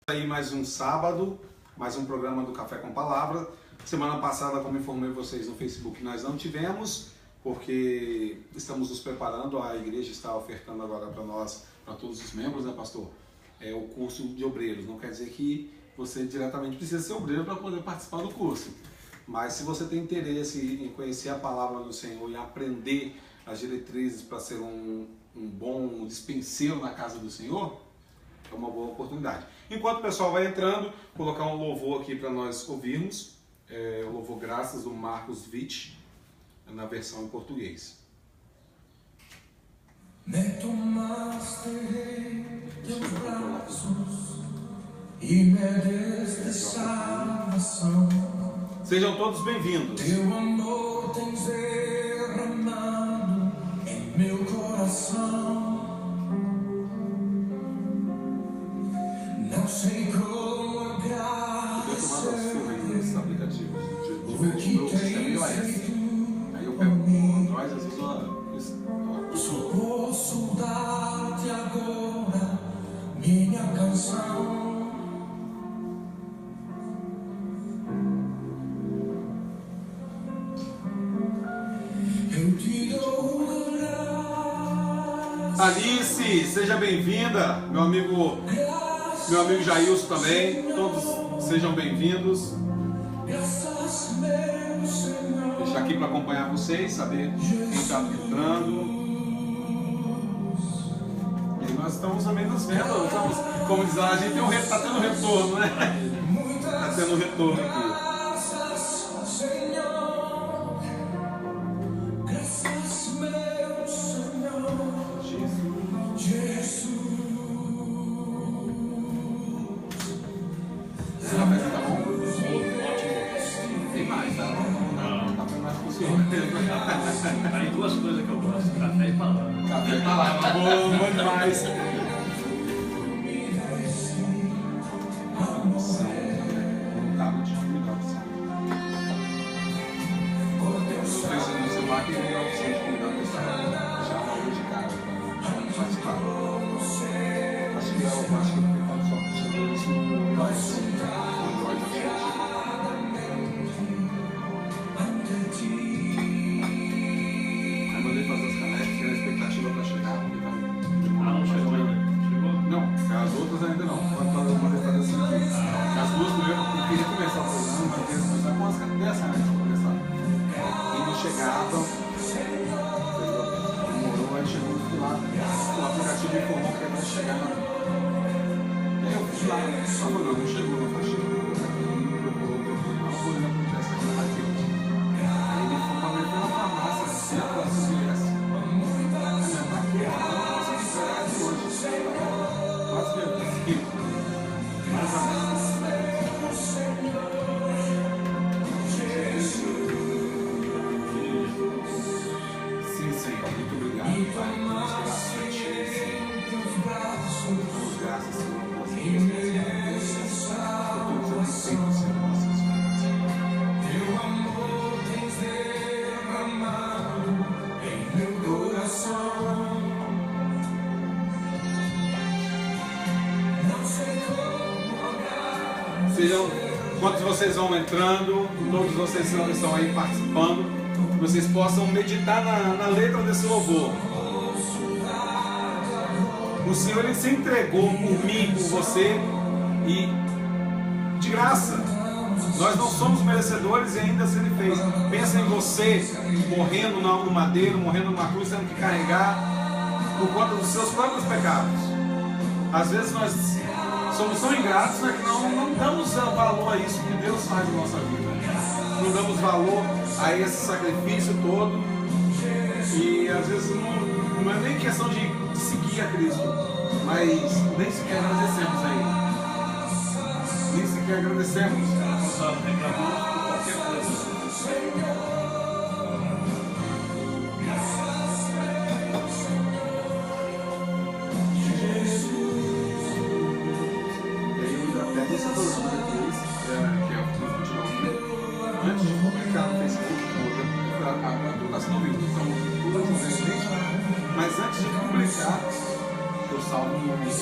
Aí mais um sábado, mais um programa do Café com Palavra. Semana passada, como informei vocês no Facebook, nós não tivemos, porque estamos nos preparando, a igreja está ofertando agora para nós, para todos os membros, né, pastor? O curso de obreiros. Não quer dizer que você diretamente precisa ser obreiro para poder participar do curso. Mas se você tem interesse em conhecer a palavra do Senhor e aprender as diretrizes para ser um bom dispenseiro na casa do Senhor, é uma boa oportunidade. Enquanto o pessoal vai entrando, vou colocar um louvor aqui para nós ouvirmos. O louvor Graças, do Marcos Witt, na versão em português. Me tomaste teus braços e me deste salvação. Sejam todos bem-vindos. Teu amor tens derramado em meu coração. Não sei como agradecer o que tens feito. Aí eu pego o Android, às vezes só posso dar-te agora minha canção. Eu te dou graças. Alice, seja bem-vinda. Meu amigo Jailson também. Todos sejam bem-vindos. Deixar aqui para acompanhar vocês, saber quem está entrando. E nós estamos também nos vendo. Como diz lá, a gente está tendo retorno, né? Está tendo retorno aqui. Tem duas coisas que eu gosto, café e palavra. Café e palavra, bom demais. No celular tem a opção de convidar o pessoal já logo de cara para participar. Acho que eu falo só com os seguidores. Ainda não, quando mandei fazer assim, as duas primeiras, eu queria começar o programa, mas eu queria começar com as dessa antes de começar. E não chegavam, demorou, aí chegou no final, o aplicativo informou que ia chegar. E aí eu fui lá, só falou, não chegou, não foi chegando, procurou o teu final, vou olhar para o teste aqui na frente. Aí ele foi para mim pela farmácia, assim, a próxima viesse. Sim, Senhor, muito obrigado, Pai, pelas graças a Ti, Senhor. Damos graças, Senhor, pelas coisas, por tudo que você tem feito, Senhor, nossas vidas. Teu amor tens derramado em meu coração. Não sei como Sejam, enquanto vocês vão entrando, todos vocês que estão aí participando, que vocês possam meditar na letra desse louvor. O Senhor, Ele se entregou por mim, por você, e de graça. Nós não somos merecedores e ainda se Ele fez. Pensa em você morrendo no madeiro, morrendo numa cruz, tendo que carregar por conta dos seus próprios pecados. Às vezes nós somos tão ingratos, né, que não damos valor a isso que Deus faz na nossa vida. Não damos valor a esse sacrifício todo. E às vezes não é nem questão de seguir a Cristo, mas nem sequer agradecemos a Ele. Nem sequer agradecemos. Só reclamamos por qualquer coisa. Esse programa depois, que é o final, antes de publicar no Facebook, agora está sendo ouvido, então todas as vezes, mas antes de publicar, eu salvo no aparelho,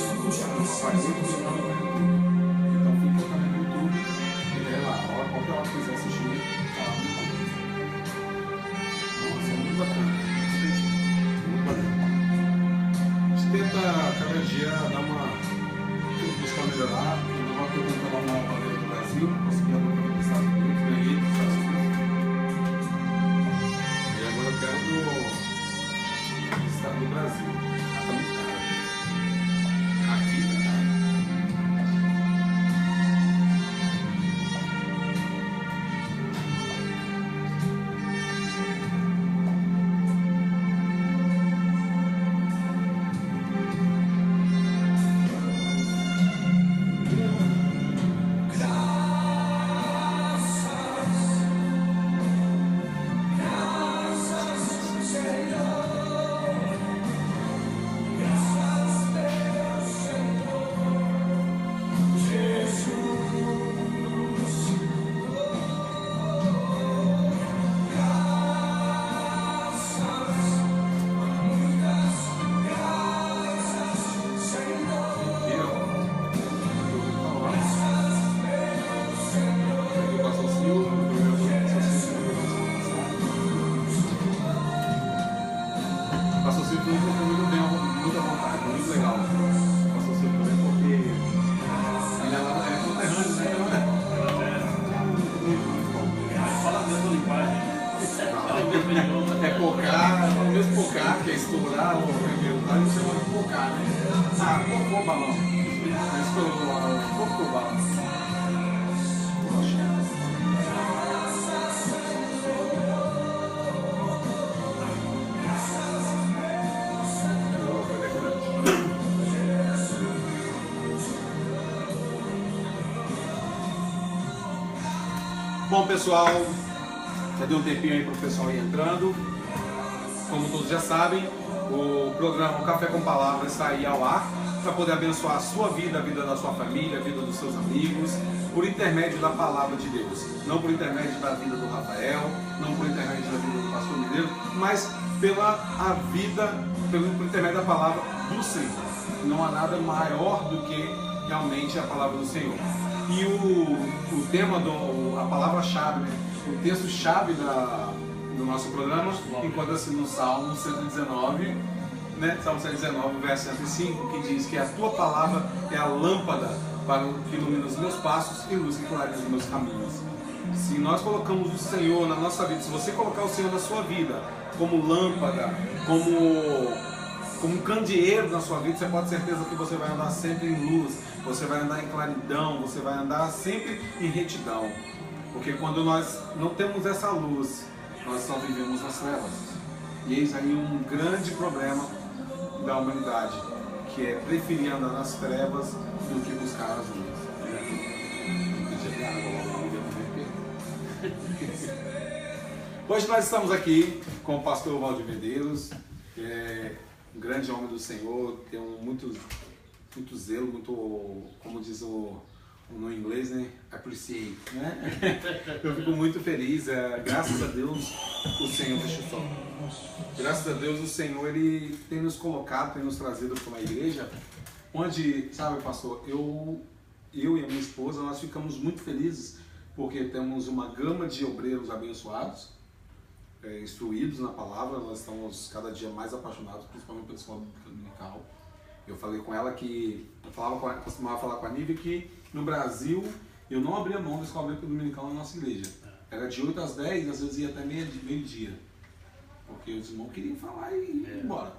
pipocar, que é estourar ou arrebentar, eles chamam de pipocar, né? Ah, pocou o balão. Estourou o balão, pocou o balão. Bom, pessoal, já deu um tempinho aí para o pessoal ir entrando. Como todos já sabem, o programa Café com Palavra está aí ao ar para poder abençoar a sua vida, a vida da sua família, a vida dos seus amigos, por intermédio da Palavra de Deus. Não por intermédio da vida do Rafael, não por intermédio da vida do pastor Mineiro, mas por intermédio da Palavra do Senhor. Não há nada maior do que realmente a Palavra do Senhor. E o tema, a palavra-chave, né? O texto-chave do nosso programa encontra-se no Salmo 119, né? Salmo 119, verso 105, que diz que a tua palavra é a lâmpada para que ilumina os meus passos e luz que clareia os meus caminhos. Se nós colocamos o Senhor na nossa vida, se você colocar o Senhor na sua vida como lâmpada, como um candeeiro na sua vida, você pode ter certeza que você vai andar sempre em luz, você vai andar em claridão, você vai andar sempre em retidão. Porque quando nós não temos essa luz, nós só vivemos nas trevas. E eis aí um grande problema da humanidade, que é preferir andar nas trevas do que buscar as luzes. Hoje nós estamos aqui com o pastor Valdir Medeiros, que é um grande homem do Senhor, tem muito zelo, muito, como diz no inglês, né? Appreciate, né? Eu fico muito feliz, graças a Deus o Senhor, graças a Deus o Senhor, Ele tem nos colocado, tem nos trazido para uma igreja onde, sabe, pastor, eu e a minha esposa, nós ficamos muito felizes porque temos uma gama de obreiros abençoados, instruídos na palavra. Nós estamos cada dia mais apaixonados, principalmente pela escola dominical. Eu falei com ela que, costumava falar com a Nívia que no Brasil eu não abria mão da escola dominical na nossa igreja. Era de 8 às 10, às vezes ia até meio-dia. Porque os irmãos queriam falar e ir embora.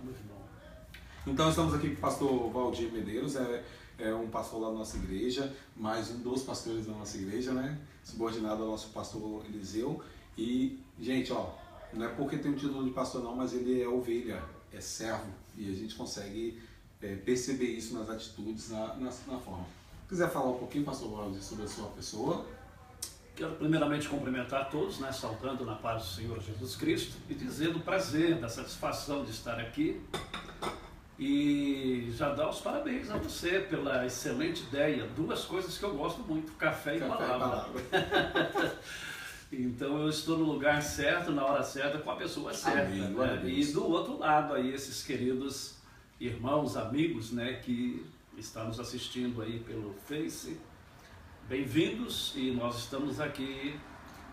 Então estamos aqui com o pastor Valdir Medeiros, é um pastor lá da nossa igreja, mais um dos pastores da nossa igreja, né? Subordinado ao nosso pastor Eliseu. E, gente, ó, não é porque tem um título de pastor não, mas ele é ovelha, é servo. E a gente consegue perceber isso nas atitudes, na forma. Se quiser falar um pouquinho, pastor Valdir, sobre a sua pessoa. Quero primeiramente cumprimentar todos, né, saltando na paz do Senhor Jesus Cristo e dizendo o prazer, da satisfação de estar aqui. E já dar os parabéns a você pela excelente ideia. Duas coisas que eu gosto muito, café e palavra. Então eu estou no lugar certo, na hora certa, com a pessoa certa. Amém, né? E do outro lado aí, esses queridos irmãos, amigos, né, que estão nos assistindo aí pelo Face. Bem-vindos, e nós estamos aqui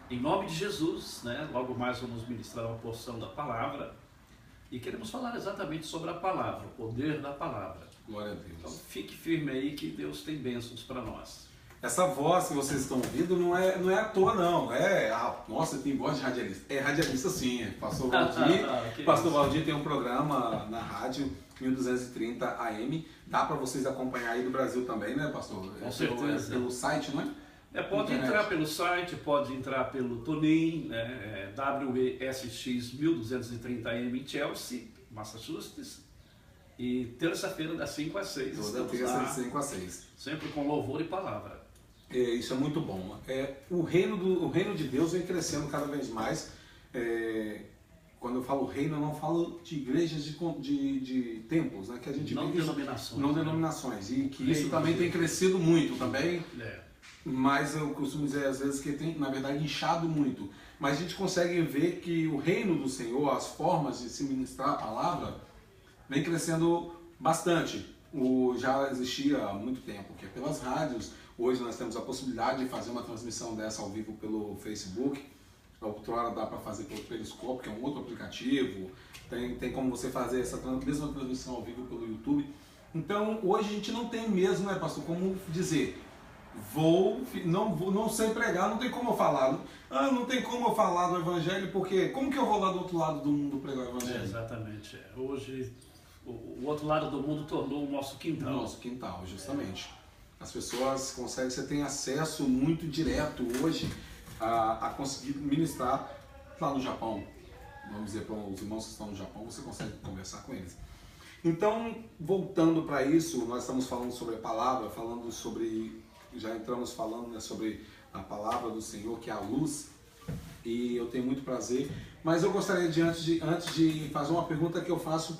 em nome de Jesus, né? Logo mais vamos ministrar uma porção da palavra. E queremos falar exatamente sobre a palavra, o poder da palavra. Glória a Deus. Então fique firme aí que Deus tem bênçãos para nós. Essa voz que vocês estão ouvindo não é à toa, não. Nossa, tem voz de radialista. É radialista sim, Pastor Valdir. Pastor Valdir tem um programa na rádio 1230 AM. Dá para vocês acompanhar aí do Brasil também, né, pastor? Com certeza. Pelo site, não é? Pode entrar pelo site, pode entrar pelo TuneIn, né, WESX 1230 AM em Chelsea, Massachusetts, e terça-feira das 5 às 6. Toda terça das 5 às 6. Sempre com louvor e palavra. Isso é muito bom. O reino de Deus vem crescendo cada vez mais. Quando eu falo reino, eu não falo de igrejas de templos, né, que a gente não vive, denominações. Não né? denominações. E que isso também tem crescido muito também. Mas eu costumo dizer às vezes que tem, na verdade, inchado muito. Mas a gente consegue ver que o reino do Senhor, as formas de se ministrar a palavra, vem crescendo bastante. Já existia há muito tempo, que é pelas rádios. Hoje nós temos a possibilidade de fazer uma transmissão dessa ao vivo pelo Facebook. A outra hora dá para fazer pelo Periscope, que é um outro aplicativo. Tem como você fazer essa mesma transmissão ao vivo pelo YouTube. Então, hoje a gente não tem mesmo, né, pastor, como dizer... não sei pregar, não tem como eu falar. Não tem como eu falar do evangelho, porque como que eu vou lá do outro lado do mundo pregar o evangelho? Exatamente. Hoje, o outro lado do mundo tornou o nosso quintal. Nosso quintal, justamente. As pessoas conseguem, você tem acesso muito direto hoje a conseguir ministrar lá no Japão. Vamos dizer para os irmãos que estão no Japão, você consegue conversar com eles. Então, voltando para isso, nós estamos falando sobre a palavra, já entramos falando, né, sobre a palavra do Senhor, que é a luz, e eu tenho muito prazer. Mas eu gostaria antes de fazer uma pergunta que eu faço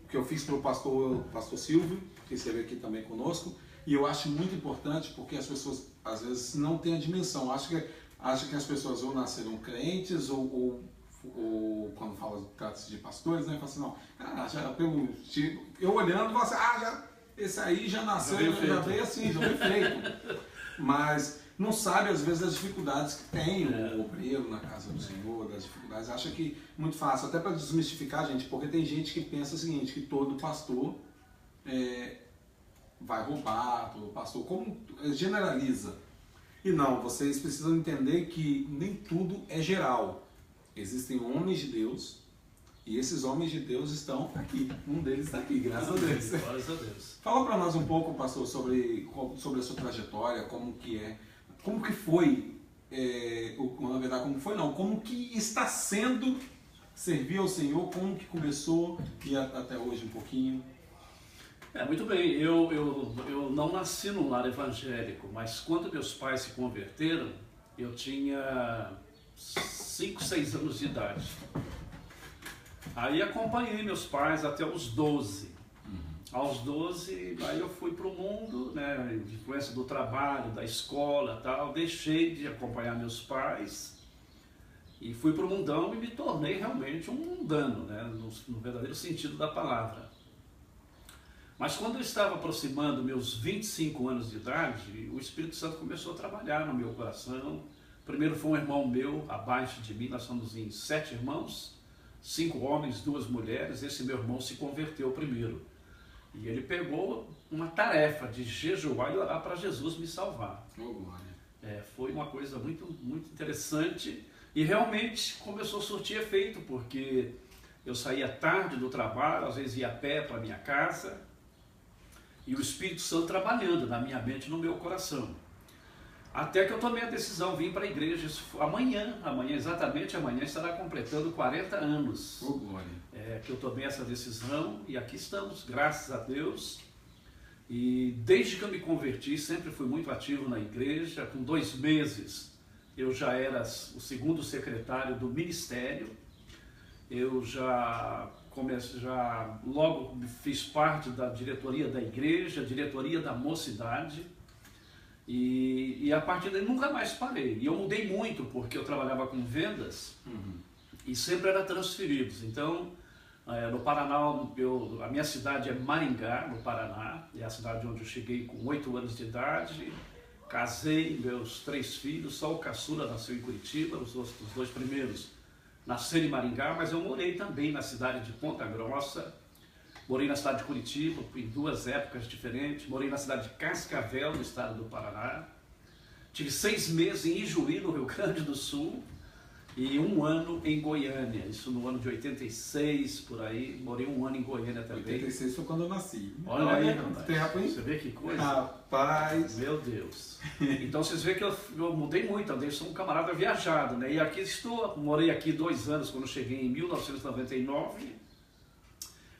que eu fiz para o pastor Silvio, que esteve aqui também conosco, e eu acho muito importante porque as pessoas às vezes não têm a dimensão, acho que as pessoas ou nasceram crentes ou quando trata-se de pastores, né, fala assim, não, já pelo tipo, eu olhando, falo assim, esse aí já nasceu, já veio assim, já veio feito. Mas não sabe às vezes as dificuldades que tem o obreiro na casa do Senhor, das dificuldades, acha que é muito fácil, até para desmistificar, gente, porque tem gente que pensa o seguinte, que todo pastor vai roubar, todo pastor, como generaliza. E não, vocês precisam entender que nem tudo é geral. Existem homens de Deus e esses homens de Deus estão aqui. Um deles está aqui, graças a Deus. Graças a Deus. Fala para nós um pouco, pastor, sobre a sua trajetória, como que foi, na verdade, como foi não, como que está sendo servir ao Senhor, como que começou e até hoje um pouquinho. Muito bem, eu não nasci num lar evangélico, mas quando meus pais se converteram, eu tinha 5, 6 anos de idade. Aí acompanhei meus pais até os 12. Aos 12, aí eu fui para o mundo, né, de influência do trabalho, da escola e tal, deixei de acompanhar meus pais e fui para o mundão e me tornei realmente um mundano, né, no verdadeiro sentido da palavra. Mas quando eu estava aproximando meus 25 anos de idade, o Espírito Santo começou a trabalhar no meu coração. Primeiro foi um irmão meu, abaixo de mim, nós somos em 7 irmãos, 5 homens, 2 mulheres, esse meu irmão se converteu primeiro. E ele pegou uma tarefa de jejuar e orar para Jesus me salvar. Foi uma coisa muito, muito interessante e realmente começou a surtir efeito, porque eu saía tarde do trabalho, às vezes ia a pé para minha casa, e o Espírito Santo trabalhando na minha mente e no meu coração. Até que eu tomei a decisão, vim para a igreja, exatamente amanhã, estará completando 40 anos. Que eu tomei essa decisão e aqui estamos, graças a Deus. E desde que eu me converti, sempre fui muito ativo na igreja. Com 2 meses, eu já era o 2º secretário do ministério. Eu logo fiz parte da diretoria da igreja, diretoria da mocidade. E a partir daí nunca mais parei. E eu mudei muito porque eu trabalhava com vendas e sempre era transferidos. Então, no Paraná, a minha cidade é Maringá, no Paraná, é a cidade onde eu cheguei com 8 anos de idade. Casei, meus 3 filhos, só o caçula nasceu em Curitiba, os 2 primeiros nasceram em Maringá, mas eu morei também na cidade de Ponta Grossa. Morei na cidade de Curitiba, em 2 épocas diferentes. Morei na cidade de Cascavel, no estado do Paraná. Tive 6 meses em Ijuí, no Rio Grande do Sul. E 1 ano em Goiânia. Isso no ano de 86, por aí. Morei 1 ano em Goiânia também. 86 foi quando eu nasci. Olha aí, rapaz. Você vê que coisa? Rapaz! Meu Deus. Então vocês veem que eu mudei muito. Eu sou um camarada viajado, né? E aqui estou. Morei aqui 2 anos, quando eu cheguei em 1999.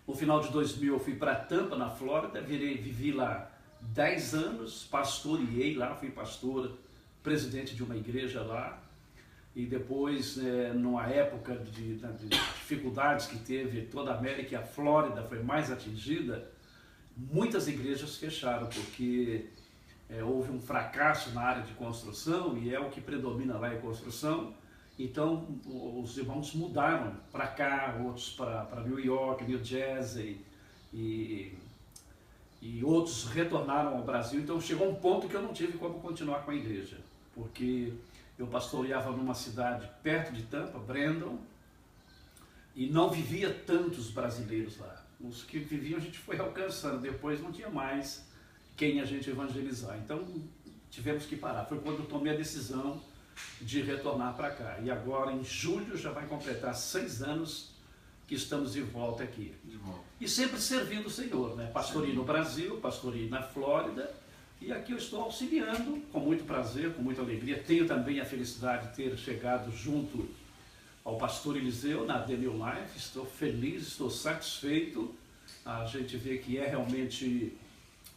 No final de 2000 eu fui para Tampa, na Flórida, vivi lá 10 anos, pastoreei lá, fui pastor, presidente de uma igreja lá. E depois, numa época de dificuldades que teve toda a América e a Flórida foi mais atingida, muitas igrejas fecharam, porque houve um fracasso na área de construção, e é o que predomina lá em construção. Então, os irmãos mudaram para cá, outros para New York, New Jersey, e outros retornaram ao Brasil. Então, chegou um ponto que eu não tive como continuar com a igreja, porque eu pastoreava numa cidade perto de Tampa, Brandon, e não vivia tantos brasileiros lá. Os que viviam a gente foi alcançando, depois não tinha mais. quem a gente evangelizar. Então, tivemos que parar. Foi quando eu tomei a decisão de retornar para cá. E agora, em julho, já vai completar 6 anos que estamos de volta aqui. De volta. E sempre servindo o Senhor, né? Pastoreio no Brasil, pastoreio na Flórida. E aqui eu estou auxiliando com muito prazer, com muita alegria. Tenho também a felicidade de ter chegado junto ao pastor Eliseu na The New Life. Estou feliz, estou satisfeito. A gente vê que é realmente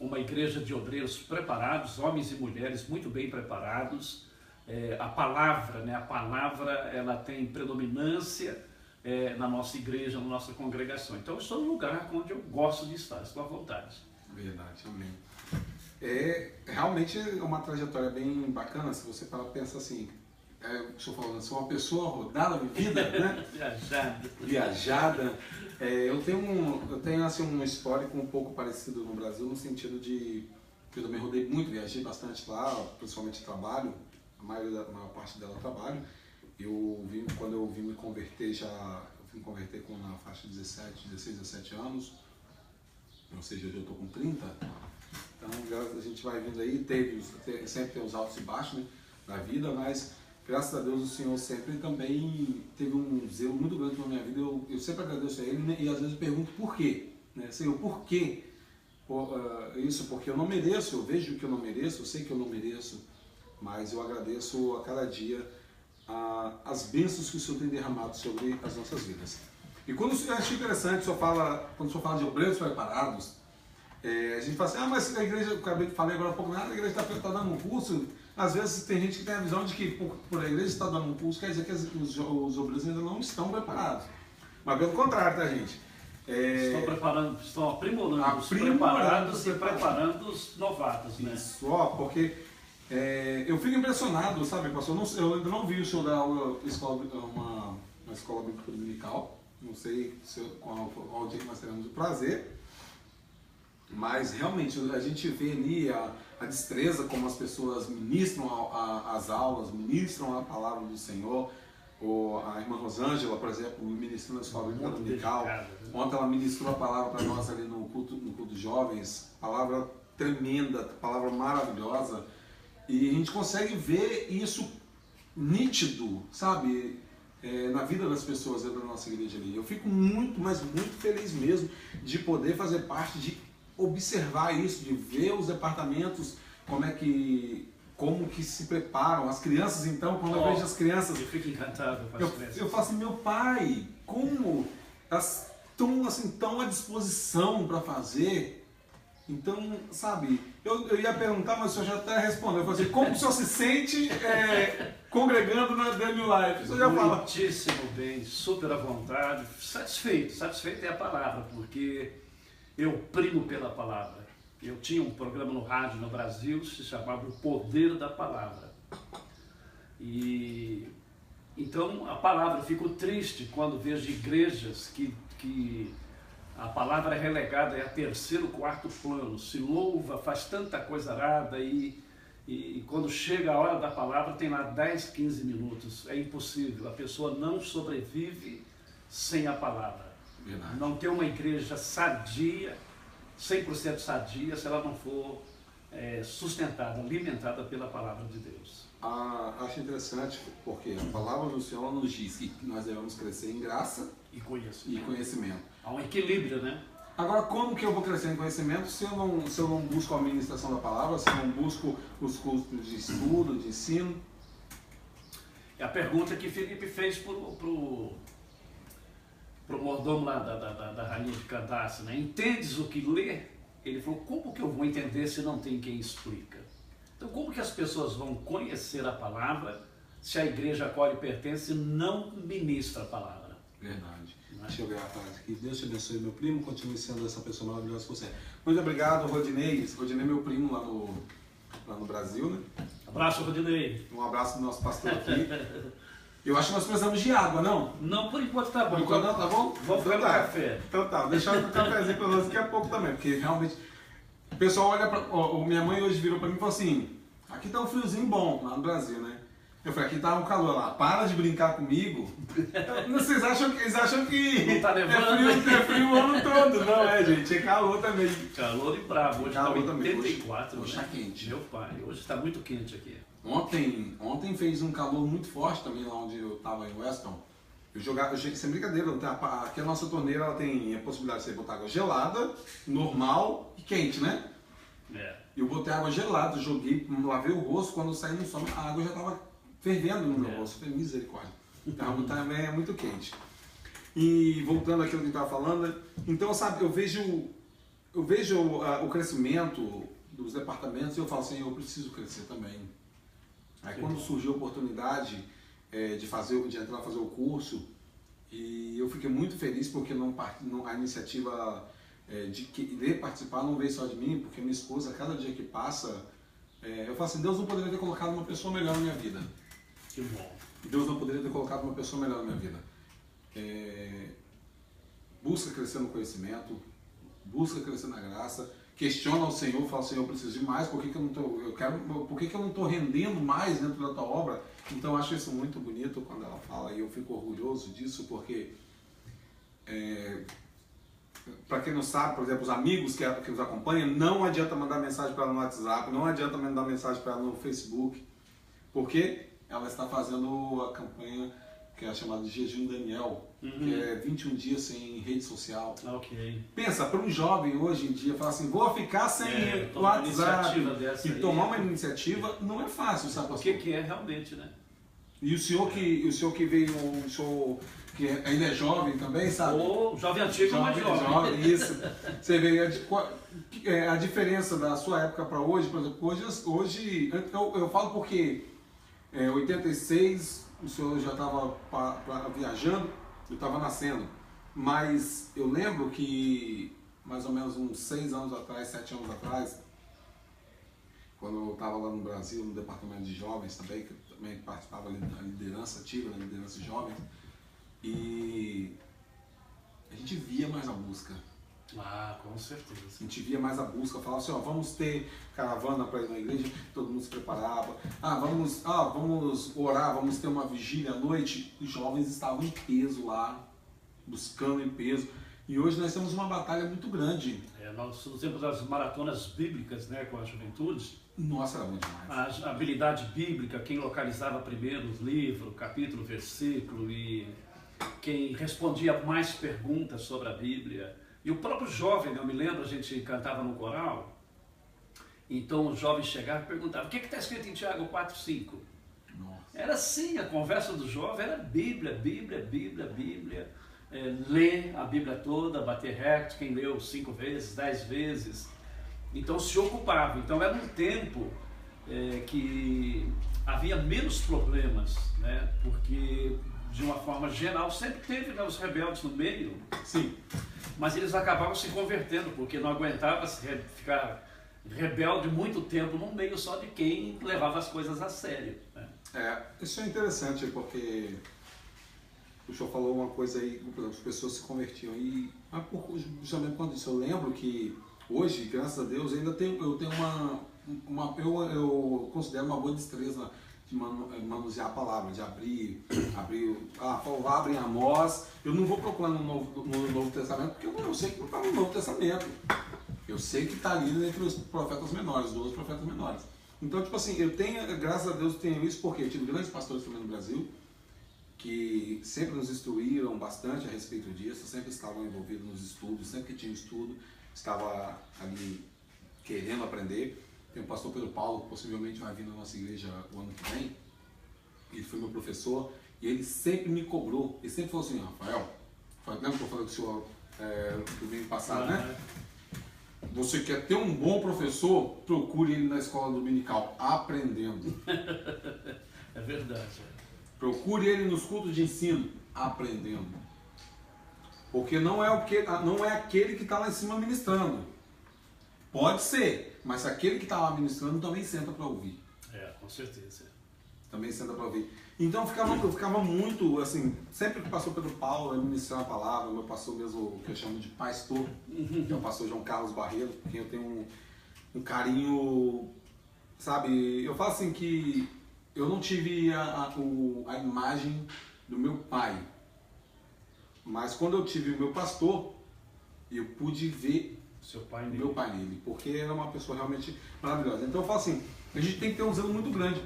uma igreja de obreiros preparados, homens e mulheres muito bem preparados. A palavra, né? A palavra ela tem predominância na nossa igreja, na nossa congregação. Então eu estou no lugar onde eu gosto de estar, estou à vontade. Verdade, amém. Realmente é uma trajetória bem bacana, se você pensa assim, o senhor falando, sou uma pessoa rodada, vivida, né? Viajada. Eu tenho assim, um histórico um pouco parecido no Brasil, no sentido de que eu também rodei muito, viajei bastante lá, principalmente trabalho, a maior parte dela é trabalho. Quando eu vim me converter, eu vim converter na faixa de 16, 17 anos, ou seja, hoje eu estou com 30. Então a gente vai vindo aí, sempre tem os altos e baixos, né, na vida, mas graças a Deus o Senhor sempre também teve um zelo muito grande na minha vida. Eu sempre agradeço a Ele, né, e às vezes eu pergunto por quê, né? Senhor, por quê? Isso porque eu não mereço, eu vejo que eu não mereço, eu sei que eu não mereço, mas eu agradeço a cada dia as bênçãos que o Senhor tem derramado sobre as nossas vidas. E quando eu acho interessante, quando o Senhor fala de obreiros preparados, a gente fala assim, mas a igreja, eu falei agora há pouco, a igreja está dando um curso. Às vezes tem gente que tem a visão de que por a igreja estar dando um curso, quer dizer que os obreiros ainda não estão preparados. Mas pelo contrário, tá, gente? Estão aprimorando os preparados e preparando os novatos, né? Isso, porque eu fico impressionado, sabe, pastor? Eu ainda não vi o senhor dar aula uma escola bíblica dominical. Não sei qual dia que nós teremos o prazer. Mas realmente a gente vê ali a destreza como as pessoas ministram as aulas, ministram a palavra do Senhor. A irmã Rosângela, por exemplo, ministrando a escola bíblica dominical. Ontem ela ministrou a palavra para nós ali no culto dos jovens. Palavra tremenda, palavra maravilhosa. E a gente consegue ver isso nítido, sabe? Na vida das pessoas da nossa igreja ali. Eu fico muito, mas muito feliz mesmo de poder fazer parte, de observar isso, de ver os departamentos, como que se preparam. As crianças, então, quando eu vejo as crianças... Eu fico encantado com as crianças. Eu falo assim, meu pai, como elas estão assim, tão à disposição para fazer. Então, sabe, eu ia perguntar, mas o senhor já está respondendo. Eu falei assim, como o senhor se sente congregando na The New Life? O senhor já fala. Muitíssimo bem, super à vontade, satisfeito é a palavra, porque eu primo pela palavra. Eu tinha um programa no rádio no Brasil, se chamava O Poder da Palavra. E então a palavra, eu fico triste quando vejo igrejas que a palavra é relegada a terceiro, quarto plano, se louva, faz tanta coisa arada e quando chega a hora da palavra tem lá 10, 15 minutos. É impossível, a pessoa não sobrevive sem a palavra. Verdade. Não tem uma igreja sadia, 100% sadia, se ela não for sustentada, alimentada pela palavra de Deus. Acho interessante porque a palavra do Senhor nos diz que nós devemos crescer em graça E conhecimento. Há um equilíbrio, né? Agora, como que eu vou crescer em conhecimento se eu não busco a administração da palavra, se eu não busco os cursos de estudo, de ensino? É a pergunta que Felipe fez pro mordomo lá da rainha de Candace, né? Entendes o que lê? Ele falou, como que eu vou entender se não tem quem explica? Então, como que as pessoas vão conhecer a palavra se a igreja a qual ele pertence não ministra a palavra? Verdade. Deixa eu ver a frase aqui. Deus te abençoe, meu primo. Continue sendo essa pessoa maravilhosa que você é. Muito obrigado, Rodinei. Rodinei é meu primo lá no Brasil, né? Abraço, Rodinei. Um abraço do nosso pastor aqui. Eu acho que nós precisamos de água, não? Não, por enquanto tá bom. Por enquanto não, tá bom? Vamos ficar no café. Então tá, deixar o cafezinho para nós daqui a pouco também, porque realmente o pessoal olha minha mãe hoje virou para mim e falou assim, aqui tá um friozinho bom lá no Brasil, né? Eu falei, aqui tá um calor lá, para de brincar comigo. Vocês acham que Não tá nevando. é frio o ano todo. Não é, gente, é calor também. Calor e bravo. Hoje Calor tá também. 84, Hoje né? tá quente. Meu pai, hoje está muito quente aqui. Ontem fez um calor muito forte também lá onde eu tava em Weston. Eu cheguei sem brincadeira, aqui a nossa torneira ela tem a possibilidade de você botar água gelada, normal e quente, né? É. Eu botei água gelada, joguei, lavei o rosto, quando eu saí no sol, a água já estava fervendo no meu rosto. Falei, misericórdia. Então a água também é muito quente. E voltando àquilo que eu estava falando, então, sabe, eu vejo o crescimento dos departamentos e eu falo assim, eu preciso crescer também. Aí quando surgiu a oportunidade de entrar a fazer o curso, e eu fiquei muito feliz porque a iniciativa de querer participar não veio só de mim, porque minha esposa, cada dia que passa, eu falo assim, Deus não poderia ter colocado uma pessoa melhor na minha vida. Que bom. Deus não poderia ter colocado uma pessoa melhor na minha vida. Busca crescer no conhecimento, busca crescer na graça, questiona ao Senhor, fala, Senhor, eu preciso de mais, por que eu não estou rendendo mais dentro da tua obra? Então eu acho isso muito bonito quando ela fala, e eu fico orgulhoso disso, porque para quem não sabe, por exemplo, os amigos que nos acompanham, não adianta mandar mensagem para ela no WhatsApp, não adianta mandar mensagem para ela no Facebook, porque ela está fazendo a campanha que é chamada de Jejum Daniel, que é 21 dias sem rede social. Ok. Pensa, para um jovem hoje em dia, falar assim, vou ficar sem o WhatsApp e tomar uma iniciativa, não é fácil, sabe? O que é realmente, né? E o senhor que veio, o senhor que ainda é jovem também, sabe? Ou jovem antigo, mas jovem. Isso. Você vê a diferença da sua época para hoje, por exemplo, hoje eu falo porque 86 o senhor já estava viajando, eu estava nascendo, mas eu lembro que mais ou menos uns 6 anos atrás, 7 anos atrás, quando eu estava lá no Brasil, no departamento de jovens também, que eu também participava da liderança ativa, da liderança de jovens, e a gente via mais a busca. Ah, com certeza. A gente via mais a busca, falava assim, ó, vamos ter caravana para ir na igreja, todo mundo se preparava, vamos orar, vamos ter uma vigília à noite, os jovens estavam em peso lá, buscando em peso, e hoje nós temos uma batalha muito grande. Nós temos as maratonas bíblicas, né, com a juventude. Nossa, era muito demais. A habilidade bíblica, quem localizava primeiro os livros, capítulo, versículo, e quem respondia mais perguntas sobre a Bíblia. E o próprio jovem, eu me lembro, a gente cantava no coral, então os jovens chegavam e perguntavam, o que está escrito em Tiago 4:5? Era assim, a conversa do jovem era Bíblia, ler a Bíblia toda, bater recorde, quem leu 5 vezes, 10 vezes, então se ocupava. Então era um tempo que havia menos problemas, né? Porque de uma forma geral sempre teve, né, os rebeldes no meio. Sim. Mas eles acabavam se convertendo, porque não aguentava ficar rebelde muito tempo no meio só de quem levava as coisas a sério, né? Isso é interessante, porque o senhor falou uma coisa aí, por exemplo, as pessoas se convertiam, mas justamente quando isso, eu lembro que hoje, graças a Deus, eu tenho eu considero uma boa destreza de manusear a palavra, de abrir, abre em Amós. Eu não vou procurar no Novo Testamento, porque eu sei que não está no Novo Testamento. Eu sei que está ali entre os profetas menores, 12 profetas menores. Então, tipo assim, graças a Deus, tenho isso porque eu tive grandes pastores também no Brasil, que sempre nos instruíram bastante a respeito disso, sempre estavam envolvidos nos estudos, sempre que tinha estudo, estava ali querendo aprender. Tem o pastor Pedro Paulo, que possivelmente vai vir na nossa igreja o ano que vem. Ele foi meu professor e ele sempre me cobrou. Ele sempre falou assim, Rafael, lembra que eu falei com o senhor domingo passado, né? Você quer ter um bom professor, procure ele na escola dominical, aprendendo. É verdade. Procure ele nos cultos de ensino, aprendendo. Porque não é aquele que está lá em cima ministrando. Pode ser, mas aquele que está lá ministrando também senta para ouvir. Com certeza. Também senta para ouvir. Então eu ficava muito, assim, sempre que passou Pedro Paulo, eu ministrava a palavra, meu pastor mesmo, que eu chamo de pastor, que é o pastor João Carlos Barreiro, com quem eu tenho um carinho, sabe, eu falo assim que eu não tive a imagem do meu pai, mas quando eu tive o meu pastor, eu pude ver Seu pai o nele. meu pai nele, porque era uma pessoa realmente maravilhosa. Então eu falo assim, a gente tem que ter um zelo muito grande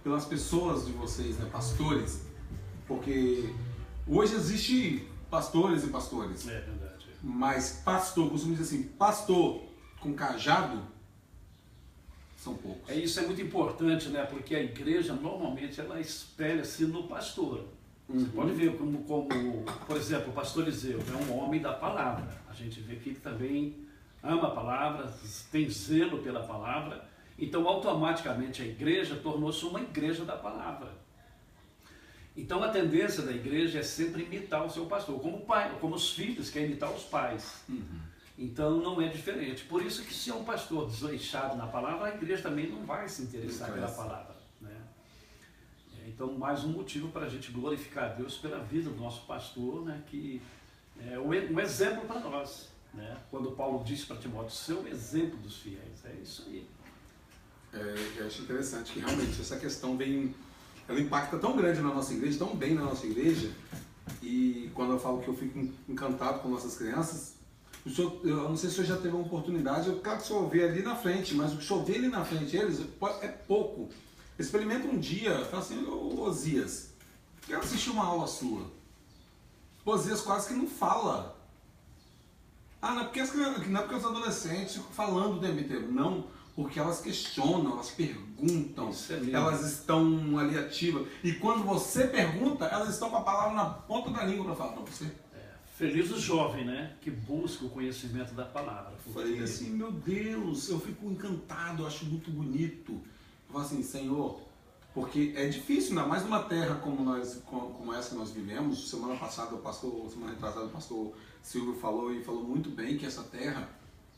pelas pessoas de vocês, né, pastores, porque hoje existe pastores e pastores, É verdade. mas pastor, costumo dizer assim, pastor com cajado, são poucos. Isso é muito importante, né? Porque a igreja normalmente ela espelha-se no pastor. Você pode ver como, por exemplo, o pastor Eliseu é um homem da palavra. A gente vê que ele também ama a palavra, tem zelo pela palavra. Então, automaticamente, a igreja tornou-se uma igreja da palavra. Então, a tendência da igreja é sempre imitar o seu pastor, como o pai, como os filhos querem imitar os pais. Então, não é diferente. Por isso que se é um pastor desleixado na palavra, a igreja também não vai se interessar pela palavra, né? Então, mais um motivo para a gente glorificar a Deus pela vida do nosso pastor, né? Que é um exemplo para nós, né? Quando Paulo disse para Timóteo, ser um exemplo dos fiéis, é isso aí. Eu acho interessante que realmente essa questão ela impacta tão grande na nossa igreja, tão bem na nossa igreja, e quando eu falo que eu fico encantado com nossas crianças, eu não sei se o senhor já teve uma oportunidade, claro que o senhor vê ali na frente, mas o que o senhor vê ali na frente, eles, é pouco. Experimenta um dia, fala assim, ô Osias, quero assistir uma aula sua. O Osias quase que não fala. Não é porque os adolescentes ficam falando o tempo inteiro. Não, porque elas questionam, elas perguntam, elas estão ali ativas. E quando você pergunta, elas estão com a palavra na ponta da língua para falar para você. Feliz o jovem, né, que busca o conhecimento da palavra. Eu falei assim, meu Deus, eu fico encantado, eu acho muito bonito. Eu falo assim, Senhor, porque é difícil, ainda mais numa terra como essa que nós vivemos. Semana retrasada, o pastor Silvio falou muito bem que essa terra,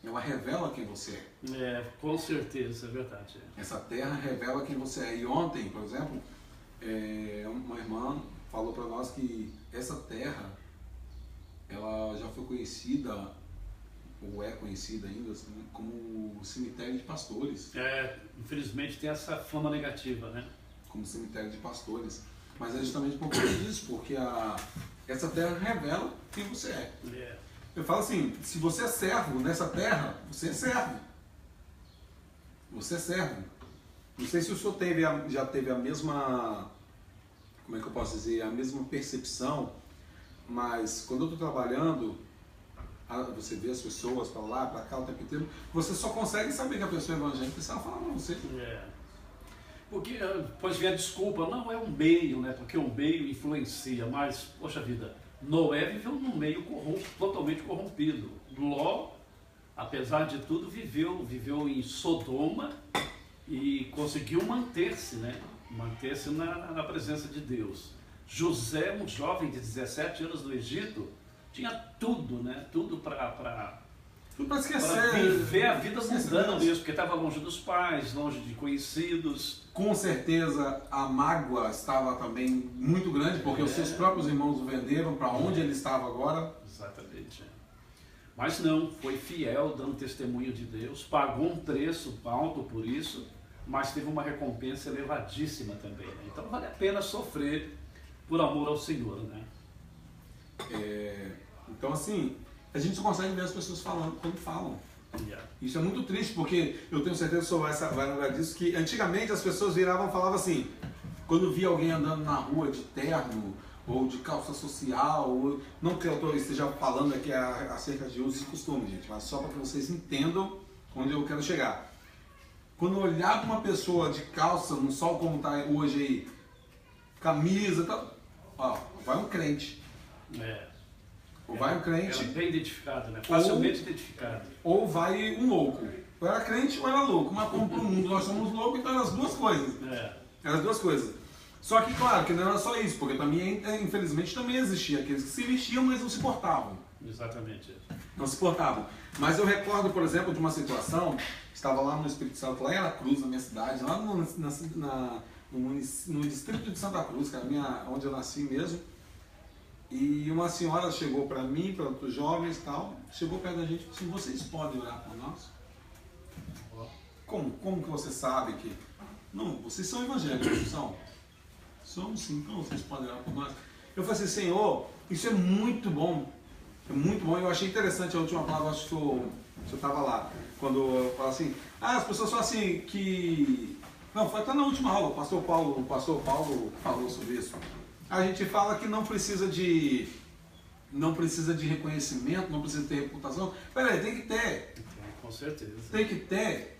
ela revela quem você é. Com certeza, é verdade. Essa terra revela quem você é. E ontem, por exemplo, uma irmã falou para nós que essa terra, ela já foi conhecida, ou é conhecida ainda, assim, como cemitério de pastores. Infelizmente tem essa fama negativa, né? Como cemitério de pastores. Mas é justamente por causa disso, porque essa terra revela quem você é. Eu falo assim, se você é servo nessa terra, você é servo. Você é servo. Não sei se o senhor já teve a mesma, como é que eu posso dizer, a mesma percepção, mas quando eu estou trabalhando, você vê as pessoas para lá, para cá o tempo inteiro, você só consegue saber que a pessoa é evangélica se ela falar para você. Porque pode vir a desculpa, não é um meio, né? Porque o meio influencia, mas, poxa vida, Noé viveu num meio totalmente corrompido. Ló, apesar de tudo, viveu em Sodoma e conseguiu manter-se, né? Manter-se na presença de Deus. José, um jovem de 17 anos do Egito, tinha tudo, né? Tudo para esquecer, viver a vida mundana mesmo, porque estava longe dos pais, longe de conhecidos. Com certeza a mágoa estava também muito grande, porque os seus próprios irmãos o venderam para onde ele estava agora. Exatamente. Mas não, foi fiel, dando testemunho de Deus, pagou um preço alto por isso, mas teve uma recompensa elevadíssima também, né? Então vale a pena sofrer por amor ao Senhor, né? Então assim, a gente só consegue ver as pessoas falando quando falam. Isso é muito triste, porque eu tenho certeza que o senhor vai lembrar disso, que antigamente as pessoas viravam e falavam assim, quando via alguém andando na rua de terno, ou de calça social, não que eu esteja falando aqui acerca de usos e costumes, gente, mas só para que vocês entendam onde eu quero chegar. Quando eu olhar para uma pessoa de calça, no sol como está hoje aí, camisa, tá, vai um crente. Ou vai um crente. É bem identificado, né? Facilmente identificado. Ou vai um louco. Ou era crente ou era louco. Mas como para o mundo nós somos loucos, então eram as duas coisas. Eram as duas coisas. Só que, claro, que não era só isso, porque também, infelizmente, também existia aqueles que se vestiam, mas não se portavam. Exatamente. Não se portavam. Mas eu recordo, por exemplo, de uma situação, estava lá no Espírito Santo, lá em Aracruz, na minha cidade, lá no distrito de Santa Cruz, que era onde eu nasci mesmo. E uma senhora chegou para mim, para outros jovens e tal, chegou perto da gente e disse assim, vocês podem orar por nós? Como que você sabe que... Não, vocês são evangélicos, não são? Somos sim, então vocês podem orar por nós. Eu falei assim, Senhor, isso é muito bom. É muito bom. Eu achei interessante a última palavra, acho que eu estava lá. Quando eu falo assim, as pessoas falam assim que. Não, foi até na última aula, o pastor Paulo falou sobre isso. A gente fala que não precisa de reconhecimento, não precisa ter reputação. Peraí, tem que ter. Com certeza. Tem que ter.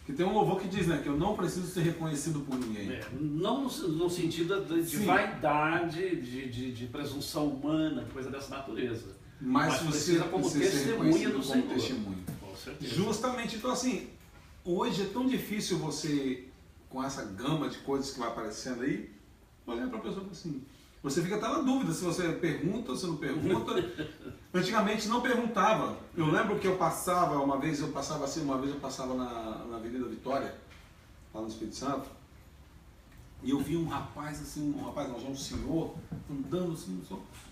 Que tem um louvor que diz, né, que eu não preciso ser reconhecido por ninguém. Não no sentido de Sim. vaidade, de presunção humana, coisa dessa natureza. Mas você precisa como precisa ser testemunha reconhecido do como Senhor. testemunha. Com certeza. Justamente, então assim, hoje é tão difícil você, com essa gama de coisas que vai aparecendo aí, olhar para a pessoa assim. Você fica até na dúvida se você pergunta ou se não pergunta. Antigamente não perguntava. Eu lembro que eu passava na Avenida Vitória, lá no Espírito Santo, e eu vi um rapaz assim, já um senhor, andando assim,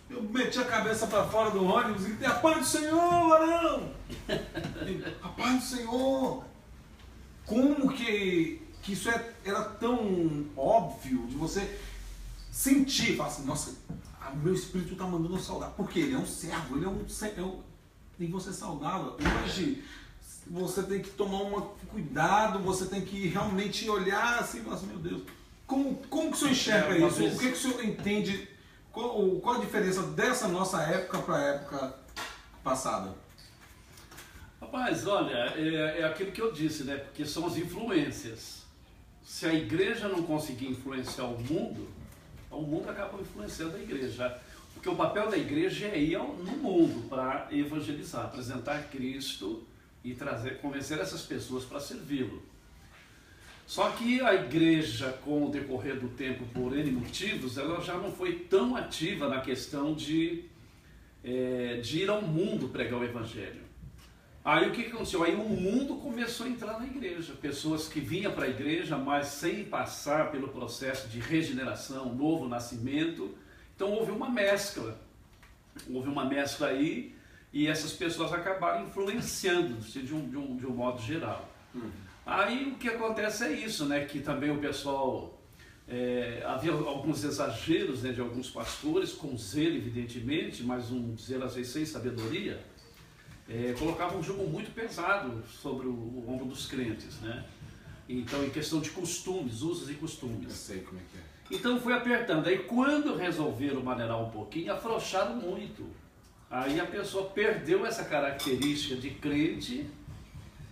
eu meti a cabeça para fora do ônibus e gritei, a paz do Senhor, varão! A paz do Senhor! Como que isso era tão óbvio de você sentir, falar assim, nossa, meu espírito está mandando eu saudar. Porque ele é um servo, tem que você saudável. Hoje você tem que tomar cuidado, você tem que realmente olhar assim e falar assim, meu Deus, como que o senhor enxerga isso? O que o senhor entende? Qual a diferença dessa nossa época para a época passada? Rapaz, olha, é aquilo que eu disse, né? Porque são as influências. Se a igreja não conseguir influenciar o mundo acaba influenciando a igreja. Porque o papel da igreja é ir no mundo para evangelizar, apresentar Cristo e convencer essas pessoas para servi-lo. Só que a igreja, com o decorrer do tempo, por N motivos, ela já não foi tão ativa na questão de ir ao mundo pregar o evangelho. Aí o que aconteceu? Aí o mundo começou a entrar na igreja. Pessoas que vinham para a igreja, mas sem passar pelo processo de regeneração, novo nascimento. Então houve uma mescla. Houve uma mescla aí e essas pessoas acabaram influenciando-se de um modo geral. Aí o que acontece é isso, né? Que também o pessoal... havia alguns exageros, né, de alguns pastores, com zelo evidentemente, mas um zelo às vezes sem sabedoria. Colocava um jugo muito pesado sobre o ombro dos crentes, né? Então, em questão de costumes, usos e costumes. Eu sei como é que é. Então, foi apertando. Aí, quando resolveram maneirar um pouquinho, afrouxaram muito. Aí, a pessoa perdeu essa característica de crente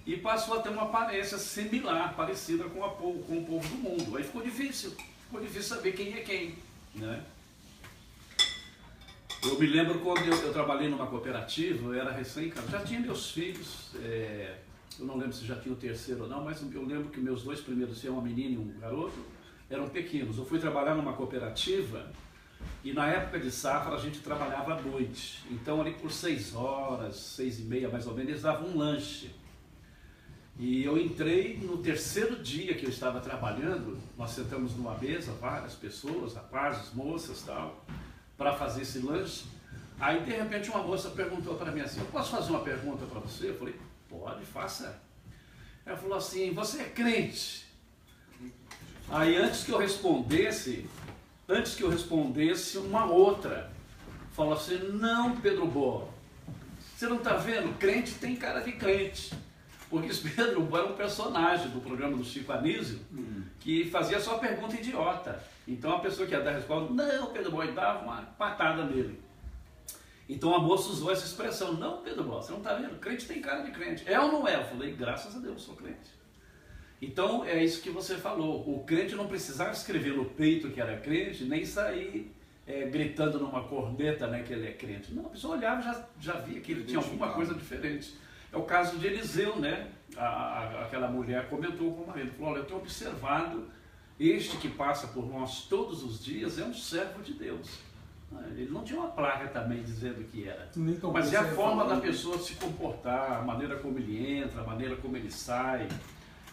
e passou a ter uma aparência similar, parecida com o povo do mundo. Aí, ficou difícil saber quem é quem, né? Eu me lembro quando eu trabalhei numa cooperativa, eu era recém-casado, já tinha meus filhos, eu não lembro se já tinha o terceiro ou não, mas eu lembro que meus dois primeiros filhos, uma menina e um garoto, eram pequenos. Eu fui trabalhar numa cooperativa e na época de safra a gente trabalhava à noite. Então ali por 6 horas, 6h30 mais ou menos, eles davam um lanche. E eu entrei no terceiro dia que eu estava trabalhando, nós sentamos numa mesa, várias pessoas, rapazes, moças e tal, para fazer esse lanche. Aí de repente uma moça perguntou para mim assim, eu posso fazer uma pergunta para você? Eu falei, pode, faça. Ela falou assim, você é crente? Aí antes que eu respondesse, uma outra falou assim, não, Pedro Boa, você não está vendo? Crente tem cara de crente. Porque esse Pedro Boa era um personagem do programa do Chico Anísio, que fazia só pergunta idiota. Então a pessoa que ia dar a resposta, não, Pedro Boa, e dava uma patada nele. Então a moça usou essa expressão, não, Pedro Boa, você não está vendo? Crente tem cara de crente. É ou não é? Eu falei, graças a Deus, eu sou crente. Então é isso que você falou, o crente não precisava escrever no peito que era crente, nem sair gritando numa corneta, né, que ele é crente. Não, a pessoa olhava e já via que ele tinha alguma coisa diferente. É o caso de Eliseu, né? Aquela mulher comentou com o marido, falou, olha, eu tenho observado, este que passa por nós todos os dias é um servo de Deus. Ele não tinha uma placa também dizendo que era. Mas é a forma da pessoa se comportar, a maneira como ele entra, a maneira como ele sai,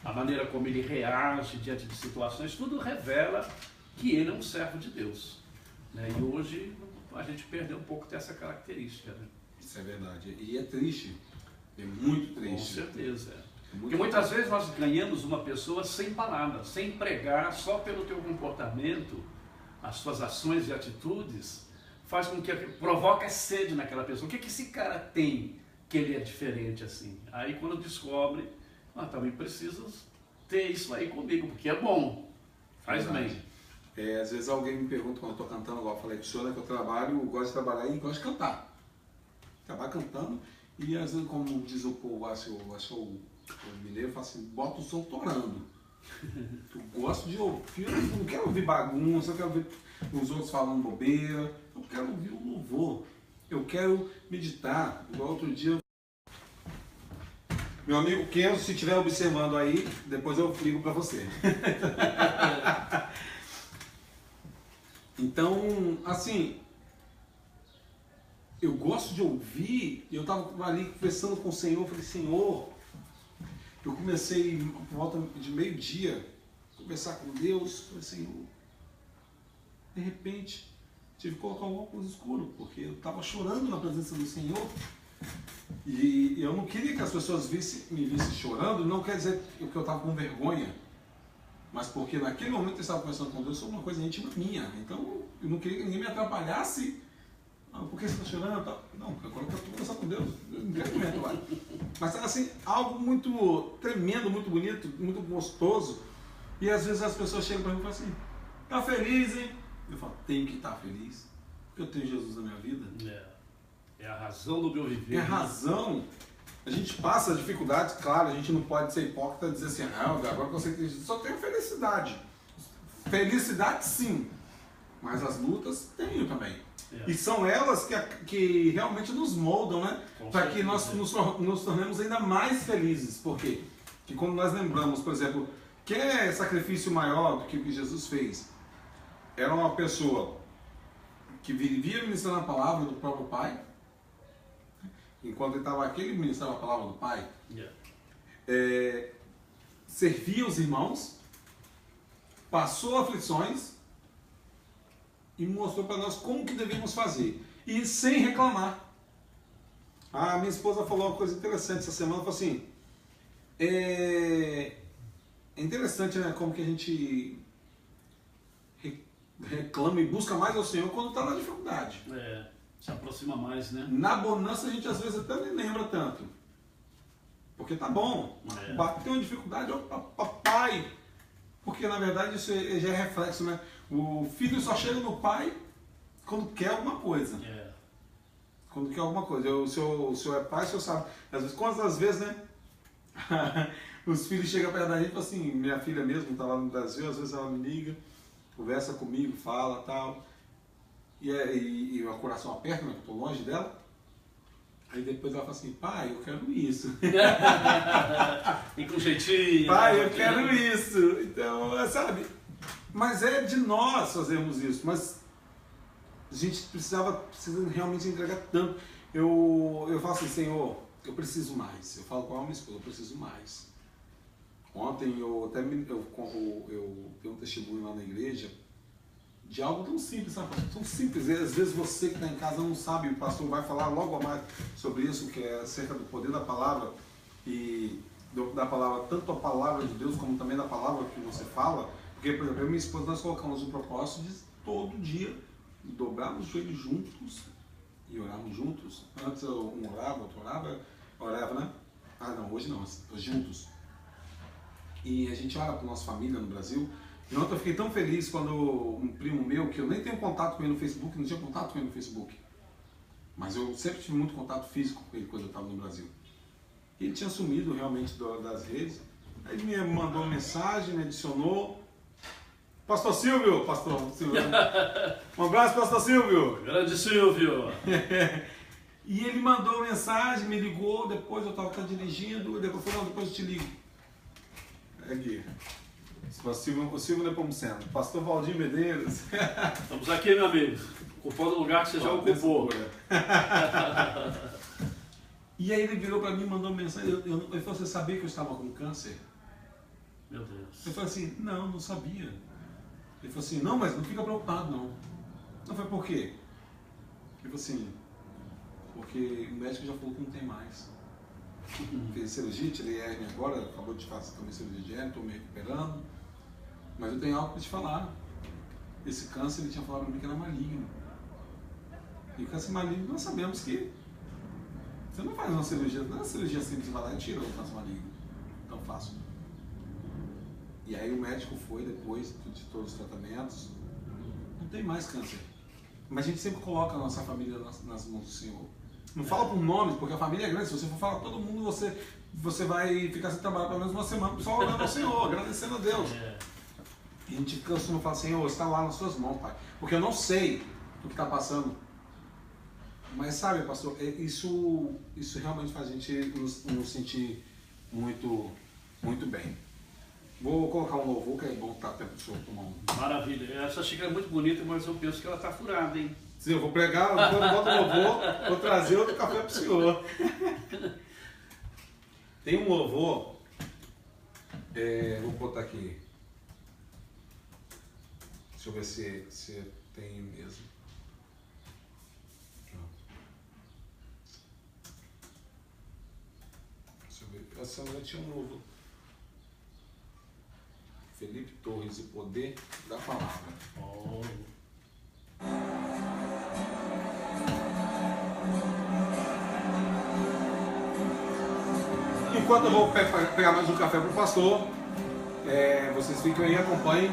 a maneira como ele reage diante de situações, tudo revela que ele é um servo de Deus. Né? E hoje a gente perdeu um pouco dessa característica. Né? Isso é verdade. E é triste. É muito triste. Com certeza. Porque muitas vezes nós ganhamos uma pessoa sem palavras, sem pregar, só pelo teu comportamento, as suas ações e atitudes, faz com que provoque sede naquela pessoa. O que esse cara tem que ele é diferente assim? Aí quando descobre, também preciso ter isso aí comigo, porque é bom, faz bem. Às vezes alguém me pergunta quando eu estou cantando, igual eu falei com o senhor, né, que eu trabalho, gosto de trabalhar e gosto de cantar. Trabalho cantando e às vezes, como diz o povo, o mineiro, fala assim, bota o som torando. Eu gosto de ouvir, eu não quero ouvir bagunça, eu quero ouvir os outros falando bobeira, eu quero ouvir o louvor, eu quero meditar. Igual outro dia, meu amigo Kenzo, se estiver observando aí, depois eu ligo para você. Então, assim, eu gosto de ouvir, eu estava ali conversando com o Senhor, eu falei, Senhor, eu comecei por volta de meio-dia a conversar com Deus, falei, Senhor, de repente tive que colocar um óculos escuro, porque eu estava chorando na presença do Senhor e eu não queria que as pessoas me vissem chorando, não quer dizer que eu estava com vergonha, mas porque naquele momento eu estava conversando com Deus sobre uma coisa íntima minha, então eu não queria que ninguém me atrapalhasse. Por que você está chorando? Não, agora eu estou conversando com Deus, eu não quero me atrapalhar. Mas assim, algo muito tremendo, muito bonito, muito gostoso, e às vezes as pessoas chegam para mim e falam assim, tá feliz, hein? Eu falo, tenho que estar feliz, porque eu tenho Jesus na minha vida. É a razão do meu viver. É a razão. A gente passa dificuldades, claro, a gente não pode ser hipócrita e dizer assim, não, agora que eu sei que só tenho felicidade. Felicidade sim, mas as lutas tenho também. E são elas que realmente nos moldam, né? Para que nós nos tornemos ainda mais felizes. Por quê? Porque quando nós lembramos, por exemplo, que é sacrifício maior do que o que Jesus fez? Era uma pessoa que vivia ministrando a palavra do próprio Pai, enquanto ele estava aqui, ele ministrava a palavra do Pai, servia os irmãos, passou aflições e mostrou para nós como que devemos fazer, e sem reclamar. A minha esposa falou uma coisa interessante essa semana, falou assim, é interessante, né, como que a gente reclama e busca mais ao Senhor quando está na dificuldade. Se aproxima mais, né? Na bonança a gente às vezes até nem lembra tanto. Porque tá bom, bateu uma dificuldade, opa, papai. Porque na verdade isso já é reflexo, né? O filho só chega no pai quando quer alguma coisa. Quando quer alguma coisa. O senhor é pai, o senhor sabe. Às vezes, quantas vezes, né? Os filhos chegam perto da gente e falam assim, minha filha mesmo está lá no Brasil, às vezes ela me liga, conversa comigo, fala tal. E o coração aperta, né? Eu estou longe dela. Aí depois ela fala assim, pai, eu quero isso. E com jeitinho. Pai, eu quero isso. Então, sabe? Mas é de nós fazermos isso. Mas a gente precisa realmente entregar tanto. Eu falo assim, Senhor, eu preciso mais. Eu falo com a minha esposa, eu preciso mais. Ontem eu dei um testemunho lá na igreja de algo tão simples, sabe? Tão simples. E às vezes você que está em casa não sabe, o pastor vai falar logo mais sobre isso, que é acerca do poder da palavra e da palavra, tanto a palavra de Deus como também da palavra que você fala. Porque, por exemplo, eu e minha esposa, nós colocamos o propósito de todo dia dobrarmos os joelhos juntos e orarmos juntos. Antes um orava, outro orava, né? Ah, não, hoje não, juntos. E a gente ora para nossa família no Brasil. E ontem eu fiquei tão feliz quando um primo meu, que eu nem tenho contato com ele no Facebook, não tinha contato com ele no Facebook, mas eu sempre tive muito contato físico com ele quando eu estava no Brasil. E ele tinha sumido realmente das redes. Aí ele me mandou uma mensagem, me adicionou. Pastor Silvio, um abraço, Pastor Silvio. Grande Silvio. E ele mandou uma mensagem, me ligou, depois eu estava dirigindo, depois falou, depois eu te ligo. Aqui. O Silvio Nepomuceno. Pastor Valdir Medeiros. Estamos aqui, meu amigo. Ocupando o lugar que você já ocupou. E aí ele virou para mim e mandou uma mensagem. Ele falou, você sabia que eu estava com câncer? Meu Deus. Eu falei assim, não sabia. Ele falou assim, não, mas não fica preocupado não. Eu falei, por quê? Ele falou assim, porque o médico já falou que não tem mais. Fiz cirurgia, tirei hérnia agora, acabou de fazer também cirurgia de hérnia, estou me recuperando. Mas eu tenho algo para te falar. Esse câncer, ele tinha falado para mim que era maligno. E o câncer maligno, nós sabemos que você não faz uma cirurgia, não é uma cirurgia simples, vai lá e tira o câncer maligno. Tão fácil. E aí o médico foi, depois de todos os tratamentos, não tem mais câncer. Mas a gente sempre coloca a nossa família nas mãos do Senhor. Não fala por nomes, porque a família é grande. Se você for falar com todo mundo, você vai ficar sem trabalhar pelo menos uma semana, só orando ao Senhor, agradecendo a Deus. E a gente costuma falar, Senhor, está lá nas suas mãos, Pai. Porque eu não sei o que está passando. Mas sabe, pastor, isso realmente faz a gente nos sentir muito, muito bem. Vou colocar um louvor, que é bom estar tempo do senhor tomar um. Maravilha. Essa xícara é muito bonita, mas eu penso que ela está furada, hein? Sim, eu vou pregar, quando eu boto o louvor, vou trazer outro café para o senhor. Tem um louvor, vou botar aqui. Deixa eu ver se tem mesmo. Deixa eu ver. Essa semana tinha um novo. Felipe Torres, o poder da palavra. Oh. Enquanto eu vou pegar mais um café para o pastor, vocês ficam aí, acompanhem,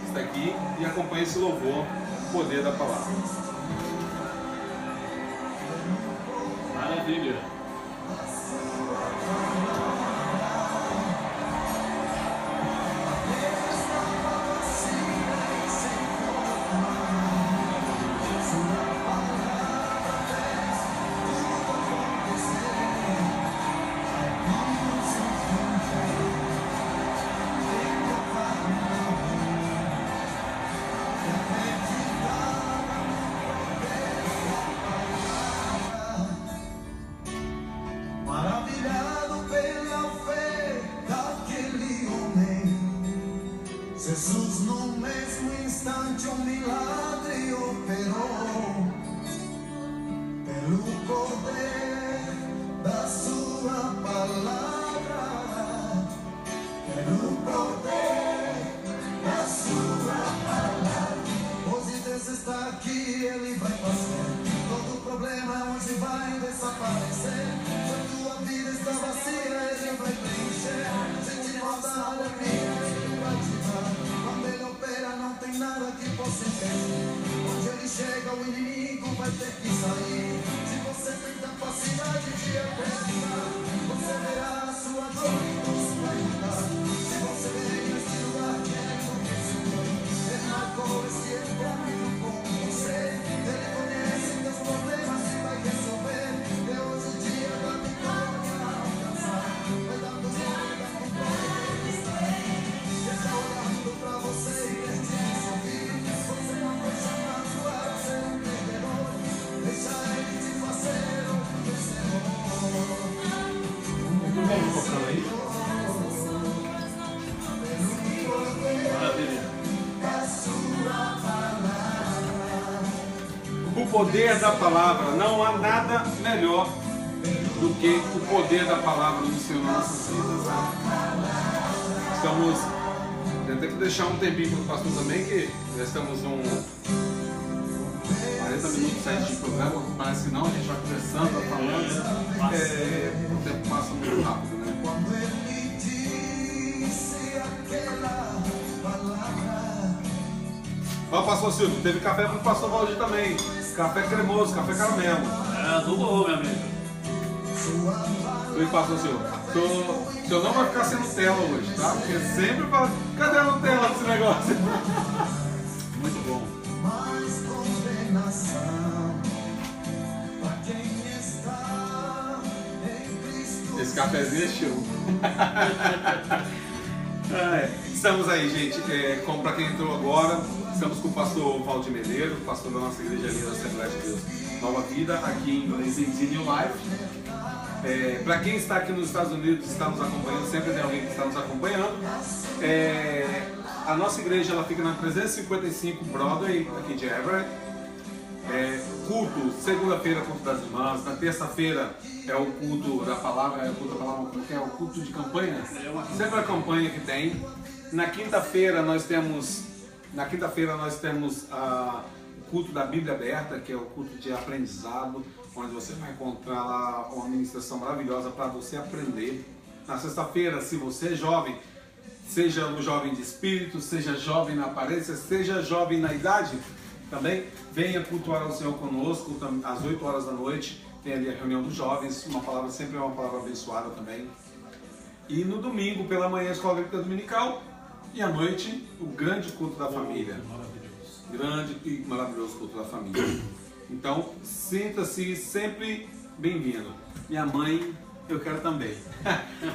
está aqui, e acompanhem esse louvor, o poder da palavra. Maravilha. Jesus no mesmo instante um milagre operou, pelo poder da sua palavra, pelo poder da sua palavra. Hoje Deus está aqui, Ele vai fazer, todo problema hoje vai desaparecer. Se a tua vida está vazia, Ele vai preencher, se te falta alegria, não tem nada que possa impedir. Onde ele chega, o inimigo vai ter que sair. Se você tem capacidade de acreditar, você verá a sua dor e tudo vai mudar. Se você vem nesse lugar que é conhecido, ele marcou esse encontro com você. Ele conhece teus problemas e vai resolver. É hoje o dia da vitória a alcançar. Vai dando glória da vitória que ele está aí. Ele está olhando pra você. O poder da palavra, não há nada melhor do que o poder da palavra do Senhor nas nossas vidas. Estamos, tem que deixar um tempinho para o pastor também, que já estamos 40 minutos de programa, parece que não, a gente vai conversando, vai falando, o tempo passa muito rápido, né? Quando ele disse aquela palavra. Ó, pastor Silvio, teve café para o pastor Valdir também, café cremoso, café caramelo. Do bom, meu amigo. Oi, pastor Silvio, o senhor não vai ficar sem Nutella hoje, tá? Porque sempre fala, cadê a Nutella desse negócio? Muito bom. Mais condenação para quem está em Cristo. Esse cafezinho é show. Estamos aí, gente. Como para quem entrou agora, estamos com o pastor Valdir Medeiro, pastor da nossa igreja ali da Assembleia de Deus Nova Vida, aqui em New Life. Para quem está aqui nos Estados Unidos, está nos acompanhando, sempre tem alguém que está nos acompanhando. A nossa igreja ela fica na 355 Broadway, aqui de Everett. Culto, segunda-feira, culto das irmãs. Na terça-feira é o culto da palavra, é o culto de campanha. Sempre a campanha que tem. Na quinta-feira nós temos o culto da Bíblia aberta, que é o culto de aprendizado, onde você vai encontrar lá uma ministração maravilhosa para você aprender. Na sexta-feira, se você é jovem, seja um jovem de espírito, seja jovem na aparência, seja jovem na idade, também venha cultuar o Senhor conosco, às 8 horas da noite, tem ali a reunião dos jovens, sempre é uma palavra abençoada também. E no domingo, pela manhã, a escola bíblica dominical, e à noite, o grande culto da família. Grande e maravilhoso culto da família. Então, sinta-se sempre bem-vindo. Minha mãe, eu quero também.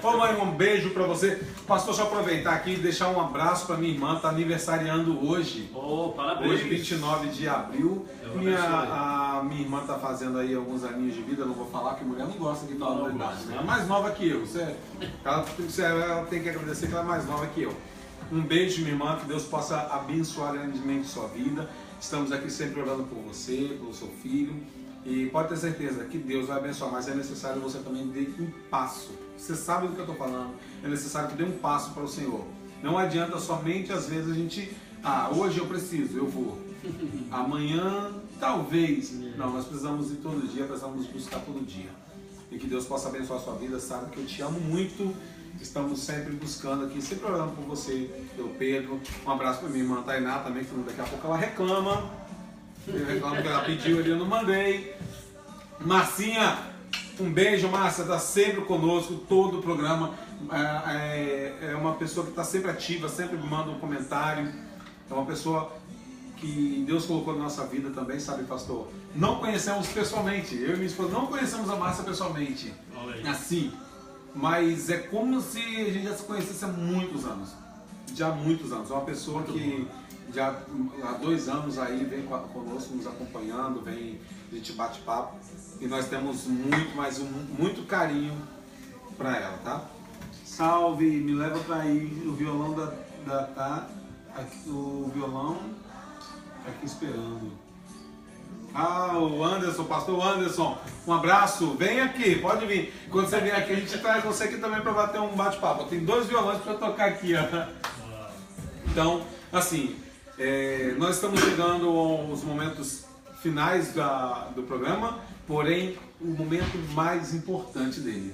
Ô mãe, um beijo pra você. Pastor, deixa eu aproveitar aqui e deixar um abraço pra minha irmã, tá aniversariando hoje. Parabéns. Hoje, 29 de abril. A minha irmã tá fazendo aí alguns aninhos de vida, não vou falar, que mulher não gosta de falar a idade, né? Ela é mais nova que eu. Ela tem que agradecer que ela é mais nova que eu. Um beijo, minha irmã, que Deus possa abençoar grandemente sua vida. Estamos aqui sempre orando por você, pelo seu filho. E pode ter certeza que Deus vai abençoar, mas é necessário você também dar um passo. Você sabe do que eu estou falando. É necessário que dê um passo para o Senhor. Não adianta somente, às vezes, a gente... hoje eu preciso, eu vou. Amanhã, talvez. Não, nós precisamos ir todo dia, precisamos buscar todo dia. E que Deus possa abençoar a sua vida. Sabe que eu te amo muito. Estamos sempre buscando aqui, sempre orando por você, pelo Pedro. Um abraço para minha irmã Tainá também, que daqui a pouco ela reclama. Eu reclamo que ela pediu ali, eu não mandei. Marcinha, um beijo, Márcia, está sempre conosco, todo o programa. É uma pessoa que está sempre ativa, sempre manda um comentário. É uma pessoa que Deus colocou na nossa vida também, sabe, pastor? Não conhecemos pessoalmente, eu e minha esposa não conhecemos a Márcia pessoalmente, assim. Mas é como se a gente já se conhecesse há muitos anos. Já há muitos anos. É uma pessoa que já há 2 anos aí vem conosco, nos acompanhando, a gente bate papo. E nós temos muito carinho para ela, tá? Salve, me leva para ir o violão o violão aqui esperando. O Anderson, pastor Anderson, um abraço, vem aqui, pode vir. Quando você vier aqui, a gente traz você aqui também para bater um bate-papo. Tem 2 violões para tocar aqui, ó. Então, assim, nós estamos chegando aos momentos finais do programa, porém, o momento mais importante dele,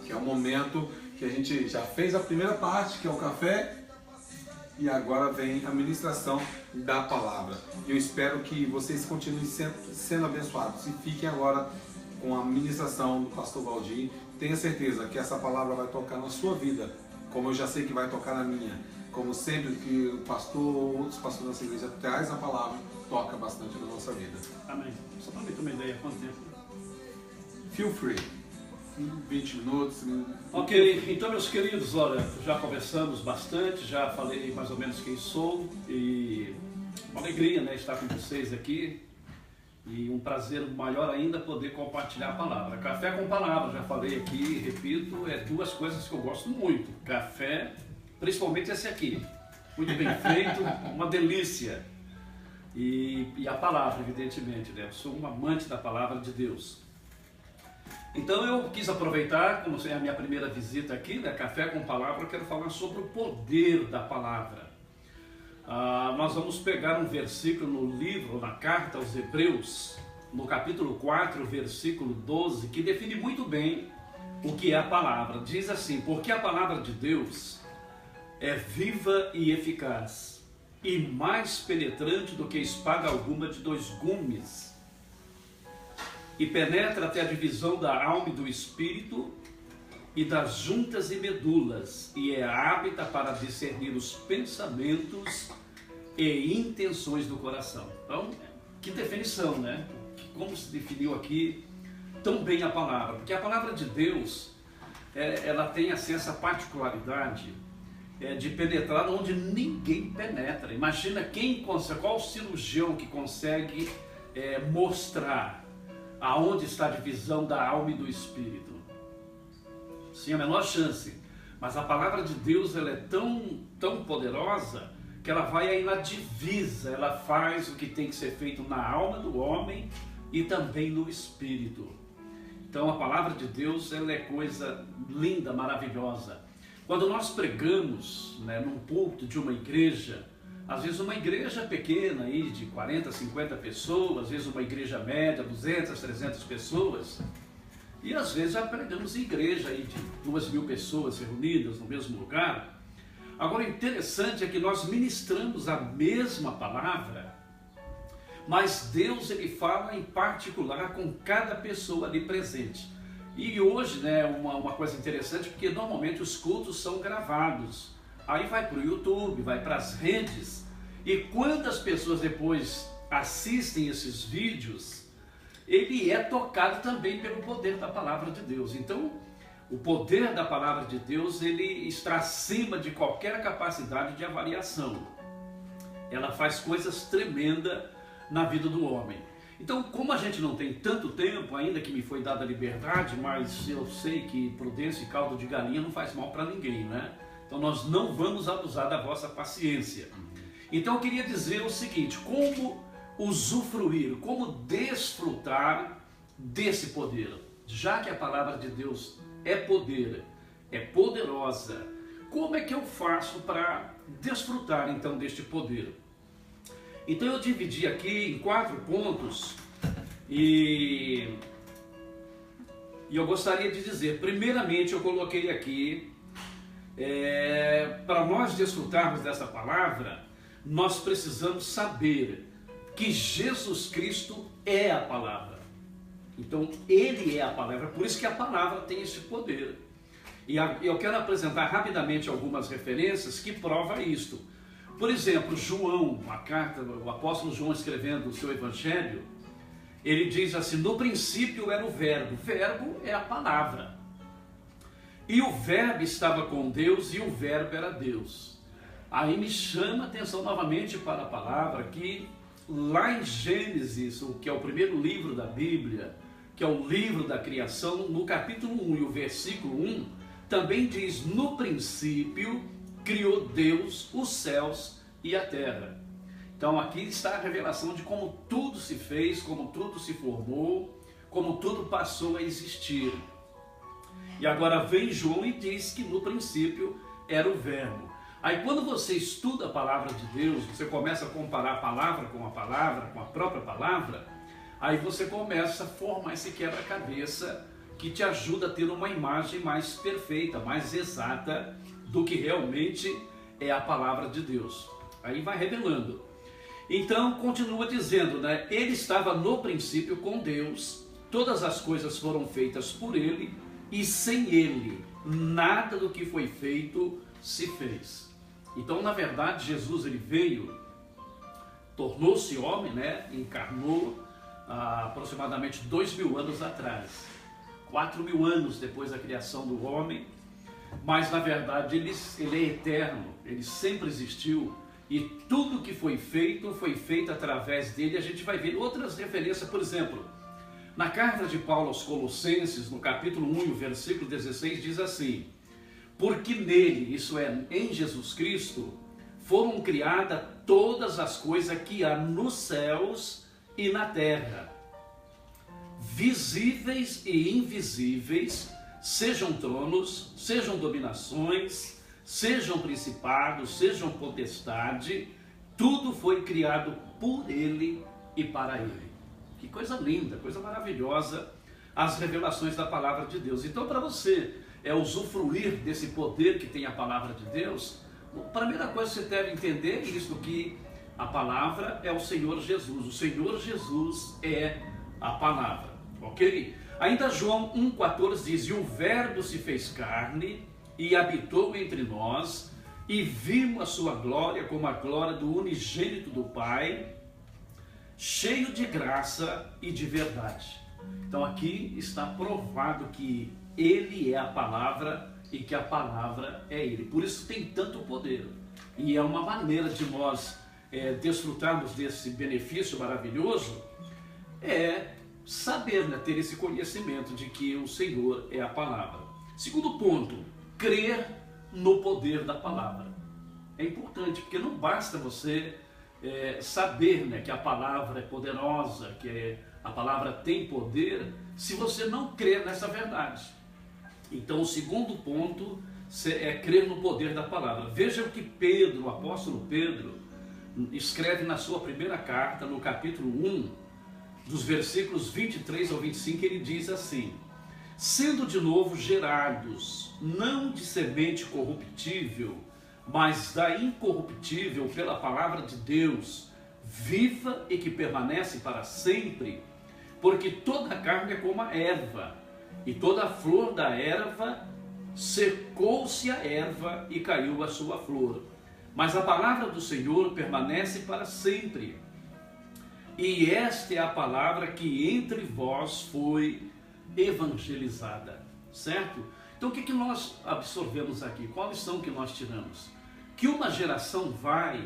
que é o momento que a gente já fez a primeira parte, que é o café, e agora vem a ministração da palavra. Eu espero que vocês continuem sendo abençoados e fiquem agora com a ministração do pastor Valdir. Tenha certeza que essa palavra vai tocar na sua vida, como eu já sei que vai tocar na minha. Como sempre que o pastor ou outros pastores dessa igreja traz a palavra, toca bastante na nossa vida. Amém. Só para mim ter uma ideia, quanto tempo? Feel free. 20 minutos. Ok, então meus queridos, olha, já conversamos bastante, já falei mais ou menos quem sou e uma alegria, né, estar com vocês aqui e um prazer maior ainda poder compartilhar a palavra. Café com palavra, já falei aqui, repito, é 2 coisas que eu gosto muito. Café, principalmente esse aqui, muito bem feito, uma delícia. E a palavra, evidentemente, né, eu sou um amante da palavra de Deus. Então eu quis aproveitar, como é a minha primeira visita aqui, né, Café com Palavra, eu quero falar sobre o poder da palavra. Nós vamos pegar um versículo no livro, na carta aos Hebreus, no capítulo 4, versículo 12, que define muito bem o que é a palavra. Diz assim: porque a palavra de Deus é viva e eficaz, e mais penetrante do que espada alguma de 2 gumes, e penetra até a divisão da alma e do espírito e das juntas e medulas, e é apta para discernir os pensamentos e intenções do coração. Então, que definição, né? Como se definiu aqui tão bem a palavra? Porque a palavra de Deus, ela tem assim, essa particularidade de penetrar onde ninguém penetra. Imagina qual cirurgião que consegue mostrar aonde está a divisão da alma e do espírito? Sem a menor chance. Mas a palavra de Deus, ela é tão poderosa que ela vai aí na divisa, ela faz o que tem que ser feito na alma do homem e também no espírito. Então a palavra de Deus, ela é coisa linda, maravilhosa. Quando nós pregamos, né, num púlpito de uma igreja, às vezes uma igreja pequena aí de 40, 50 pessoas, às vezes uma igreja média, 200, 300 pessoas, e às vezes já pregamos em igreja aí de 2.000 pessoas reunidas no mesmo lugar. Agora o interessante é que nós ministramos a mesma palavra, mas Deus ele fala em particular com cada pessoa ali presente. E hoje, né, uma coisa interessante, porque normalmente os cultos são gravados. Aí vai para o YouTube, vai para as redes, e quantas pessoas depois assistem esses vídeos, ele é tocado também pelo poder da palavra de Deus. Então, o poder da palavra de Deus, ele está acima de qualquer capacidade de avaliação. Ela faz coisas tremendas na vida do homem. Então, como a gente não tem tanto tempo, ainda que me foi dada a liberdade, mas eu sei que prudência e caldo de galinha não faz mal para ninguém, né? Então nós não vamos abusar da vossa paciência. Então eu queria dizer o seguinte: como usufruir, como desfrutar desse poder? Já que a palavra de Deus é poder, é poderosa, como é que eu faço para desfrutar então deste poder? Então eu dividi aqui em 4 pontos e eu gostaria de dizer, primeiramente eu coloquei aqui, para nós desfrutarmos dessa palavra, nós precisamos saber que Jesus Cristo é a palavra. Então Ele é a palavra, por isso que a palavra tem esse poder. E eu quero apresentar rapidamente algumas referências que provam isto. Por exemplo, João, a carta, o apóstolo João escrevendo o seu evangelho, ele diz assim: no princípio era o verbo é a palavra. E o verbo estava com Deus e o verbo era Deus. Aí me chama a atenção novamente para a palavra que lá em Gênesis, que é o primeiro livro da Bíblia, que é o livro da criação, no capítulo 1 e o versículo 1, também diz: no princípio criou Deus os céus e a terra. Então aqui está a revelação de como tudo se fez, como tudo se formou, como tudo passou a existir. E agora vem João e diz que no princípio era o verbo. Aí quando você estuda a palavra de Deus, você começa a comparar a palavra, com a própria palavra, aí você começa a formar esse quebra-cabeça que te ajuda a ter uma imagem mais perfeita, mais exata do que realmente é a palavra de Deus. Aí vai revelando. Então continua dizendo, né? Ele estava no princípio com Deus, todas as coisas foram feitas por ele, e sem ele nada do que foi feito se fez. Então na verdade Jesus ele veio, tornou-se homem, né? Encarnou aproximadamente 2.000 anos atrás, 4.000 anos depois da criação do homem. Mas na verdade ele é eterno, ele sempre existiu, e tudo que foi feito através dele. A gente vai ver outras referências, por exemplo, na carta de Paulo aos Colossenses, no capítulo 1 e o versículo 16, diz assim: porque nele, isso é, em Jesus Cristo, foram criadas todas as coisas que há nos céus e na terra, visíveis e invisíveis, sejam tronos, sejam dominações, sejam principados, sejam potestade, tudo foi criado por ele e para ele. Que coisa linda, coisa maravilhosa, as revelações da palavra de Deus. Então, para você usufruir desse poder que tem a palavra de Deus, a primeira coisa que você deve entender é isso, que a palavra é o Senhor Jesus. O Senhor Jesus é a palavra, ok? Ainda João 1,14 diz: e o verbo se fez carne e habitou entre nós, e vimos a sua glória como a glória do unigênito do Pai, cheio de graça e de verdade. Então aqui está provado que ele é a palavra e que a palavra é ele. Por isso tem tanto poder. E é uma maneira de nós desfrutarmos desse benefício maravilhoso, saber, né, ter esse conhecimento de que o Senhor é a palavra. Segundo ponto, crer no poder da palavra. É importante, porque não basta você saber, né, que a palavra é poderosa, que a palavra tem poder, se você não crer nessa verdade. Então, o segundo ponto é crer no poder da palavra. Veja o que Pedro, o apóstolo Pedro, escreve na sua primeira carta, no capítulo 1, dos versículos 23 ao 25, ele diz assim: sendo de novo gerados, não de semente corruptível, mas da incorruptível pela palavra de Deus, viva e que permanece para sempre, porque toda a carne é como a erva, e toda a flor da erva secou-se a erva e caiu a sua flor. Mas a palavra do Senhor permanece para sempre. E esta é a palavra que entre vós foi evangelizada. Certo? Então o que nós absorvemos aqui? Qual a lição que nós tiramos? Que uma geração vai,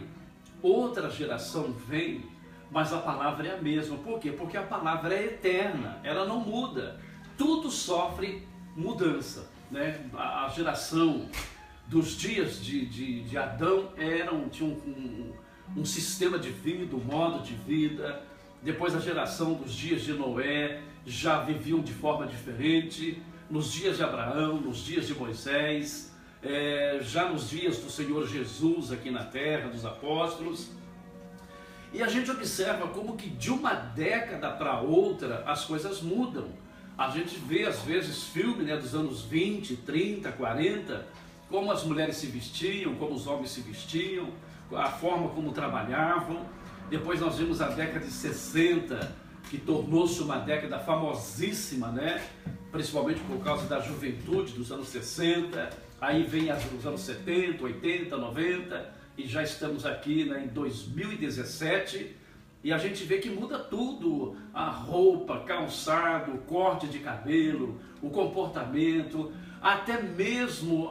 outra geração vem, mas a palavra é a mesma. Por quê? Porque a palavra é eterna, ela não muda. Tudo sofre mudança, né? A geração dos dias de Adão tinha um sistema de vida, um modo de vida. Depois a geração dos dias de Noé já viviam de forma diferente. Nos dias de Abraão, nos dias de Moisés, já nos dias do Senhor Jesus aqui na terra, dos apóstolos. E a gente observa como que de uma década para outra as coisas mudam. A gente vê às vezes filme, né, dos anos 20, 30, 40, como as mulheres se vestiam, como os homens se vestiam, a forma como trabalhavam. Depois nós vimos a década de 60, que tornou-se uma década famosíssima, né? Principalmente por causa da juventude dos anos 60. Aí vem os anos 70, 80, 90, e já estamos aqui, né, em 2017, e a gente vê que muda tudo: a roupa, calçado, o corte de cabelo, o comportamento, até mesmo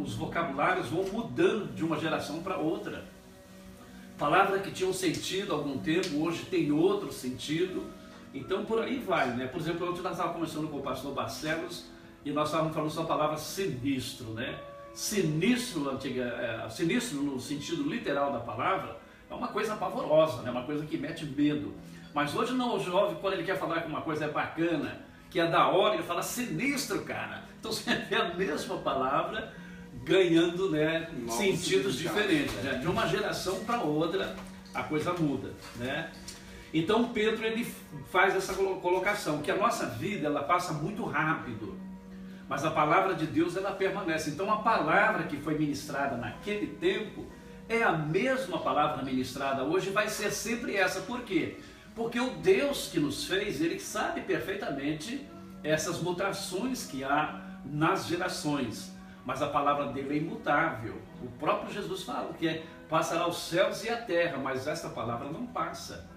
os vocabulários vão mudando de uma geração para outra. Palavra que tinha um sentido há algum tempo, hoje tem outro sentido. Então por aí vai, né? Por exemplo, ontem nós estávamos conversando com o pastor Barcelos e nós estávamos falando sobre a palavra sinistro, né? Sinistro no sentido literal da palavra, é uma coisa pavorosa, né? Uma coisa que mete medo. Mas hoje não, o jovem, quando ele quer falar que uma coisa é bacana, que é da hora, ele fala sinistro, cara. Então você vê a mesma palavra ganhando, né, sentidos diferentes, né? De uma geração para outra a coisa muda, né? Então Pedro, ele faz essa colocação, que a nossa vida ela passa muito rápido, mas a palavra de Deus ela permanece. Então a palavra que foi ministrada naquele tempo é a mesma palavra ministrada hoje, vai ser sempre essa. Por quê? Porque o Deus que nos fez, ele sabe perfeitamente essas mutações que há nas gerações. Mas a palavra dele é imutável. O próprio Jesus fala que passará os céus e a terra, mas esta palavra não passa.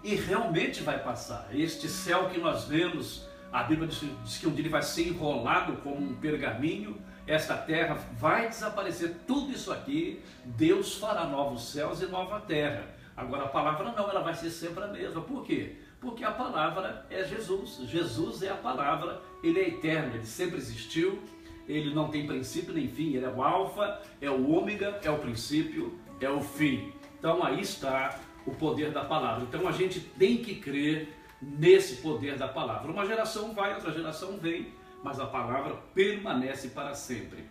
E realmente vai passar. Este céu que nós vemos, a Bíblia diz que um dia ele vai ser enrolado como um pergaminho. Esta terra vai desaparecer, tudo isso aqui. Deus fará novos céus e nova terra. Agora a palavra não, ela vai ser sempre a mesma. Por quê? Porque a palavra é Jesus. Jesus é a palavra, ele é eterno, ele sempre existiu. Ele não tem princípio nem fim, ele é o alfa, é o ômega, é o princípio, é o fim. Então aí está o poder da palavra. Então a gente tem que crer nesse poder da palavra. Uma geração vai, outra geração vem, mas a palavra permanece para sempre.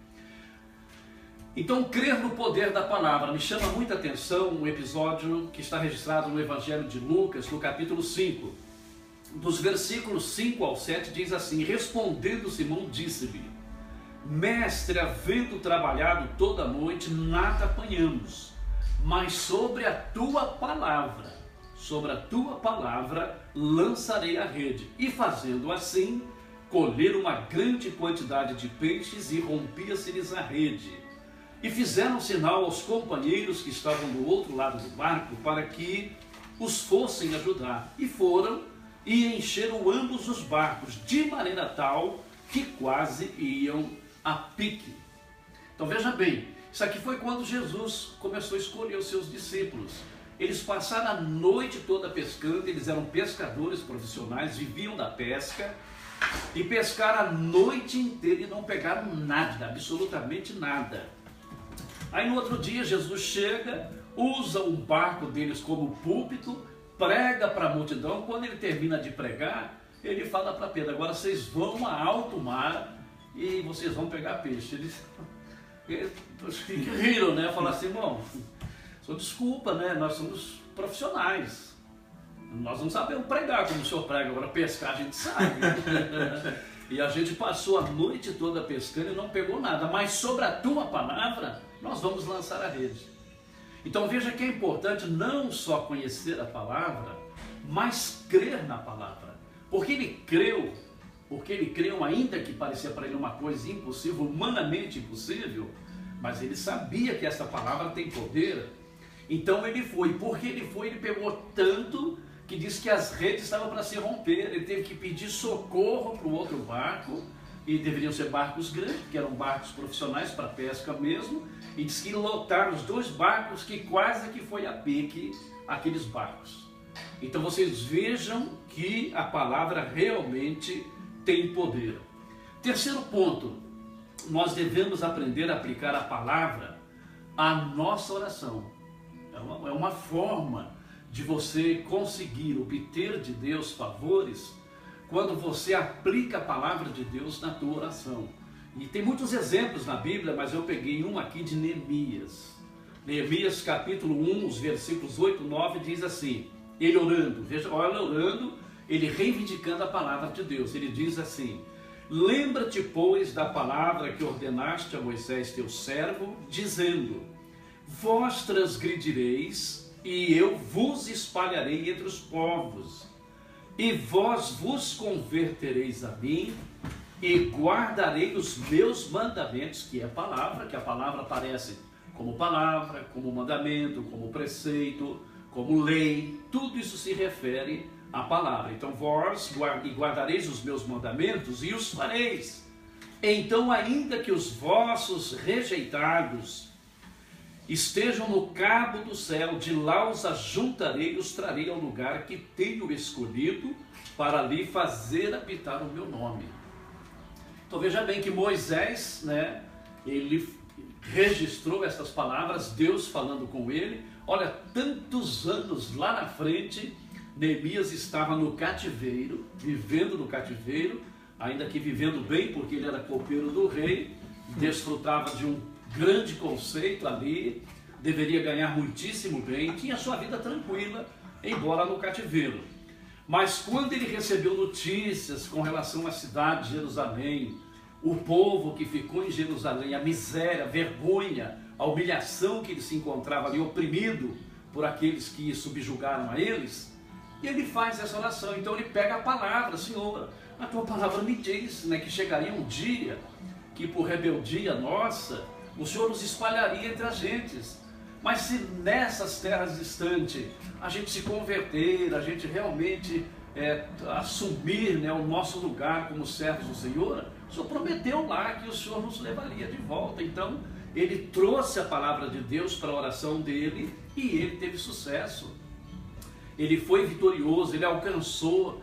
Então crer no poder da palavra. Me chama muita atenção um episódio que está registrado no Evangelho de Lucas, no capítulo 5. Dos versículos 5 ao 7 diz assim: respondendo Simão, disse-lhe: Mestre, havendo trabalhado toda a noite, nada apanhamos, mas sobre a tua palavra lançarei a rede. E fazendo assim, colheram uma grande quantidade de peixes e rompia-se-lhes a rede. E fizeram sinal aos companheiros que estavam do outro lado do barco para que os fossem ajudar. E foram e encheram ambos os barcos, de maneira tal que quase iam a pique. Então veja bem, isso aqui foi quando Jesus começou a escolher os seus discípulos. Eles passaram a noite toda pescando, eles eram pescadores profissionais, viviam da pesca, e pescaram a noite inteira e não pegaram nada, absolutamente nada. Aí no outro dia Jesus chega, usa o barco deles como púlpito, prega para a multidão. Quando ele termina de pregar, ele fala para Pedro: agora vocês vão a alto mar e vocês vão pegar peixe. Eles riram, né? Falaram assim: bom, só desculpa, né? Nós somos profissionais. Nós não sabemos pregar como o senhor prega, agora pescar a gente sabe. E a gente passou a noite toda pescando e não pegou nada, mas sobre a tua palavra nós vamos lançar a rede. Então veja que é importante não só conhecer a palavra, mas crer na palavra. Porque ele creu, ainda que parecia para ele uma coisa impossível, humanamente impossível, mas ele sabia que essa palavra tem poder. Então ele foi, porque ele pegou tanto que diz que as redes estavam para se romper. Ele teve que pedir socorro para o outro barco, e deveriam ser barcos grandes, que eram barcos profissionais para pesca mesmo, e diz que lotaram os 2 barcos, que quase que foi a pique aqueles barcos. Então vocês vejam que a palavra realmente tem poder. Terceiro ponto, nós devemos aprender a aplicar a palavra à nossa oração. É uma forma de você conseguir obter de Deus favores quando você aplica a palavra de Deus na tua oração. E tem muitos exemplos na Bíblia, mas eu peguei um aqui de Neemias. Neemias capítulo 1, os versículos 8 e 9 diz assim, ele orando, veja, olha, orando, ele reivindicando a palavra de Deus. Ele diz assim: lembra-te, pois, da palavra que ordenaste a Moisés teu servo, dizendo: vós transgredireis e eu vos espalharei entre os povos, e vós vos convertereis a mim, e guardarei os meus mandamentos, que é palavra, que a palavra aparece como palavra, como mandamento, como preceito, como lei, tudo isso se refere à palavra. Então vós guardareis os meus mandamentos e os fareis. Então, ainda que os vossos rejeitados estejam no cabo do céu, de lá os ajuntarei e os trarei ao lugar que tenho escolhido para ali fazer habitar o meu nome. Então veja bem que Moisés, né, ele registrou essas palavras, Deus falando com ele. Olha, tantos anos lá na frente, Neemias estava no cativeiro, vivendo no cativeiro, ainda que vivendo bem, porque ele era copeiro do rei, desfrutava de um grande conceito ali, deveria ganhar muitíssimo bem, tinha sua vida tranquila, embora no cativeiro. Mas quando ele recebeu notícias com relação à cidade de Jerusalém, o povo que ficou em Jerusalém, a miséria, a vergonha, a humilhação que ele se encontrava ali, oprimido por aqueles que subjugaram a eles, e ele faz essa oração. Então ele pega a palavra: Senhor, a tua palavra me diz, né, que chegaria um dia que por rebeldia nossa, o Senhor nos espalharia entre as gentes. Mas se nessas terras distantes a gente se converter, a gente realmente assumir, né, o nosso lugar como servos do Senhor, o Senhor prometeu lá que o Senhor nos levaria de volta. Então ele trouxe a palavra de Deus para a oração dele e ele teve sucesso. Ele foi vitorioso, ele alcançou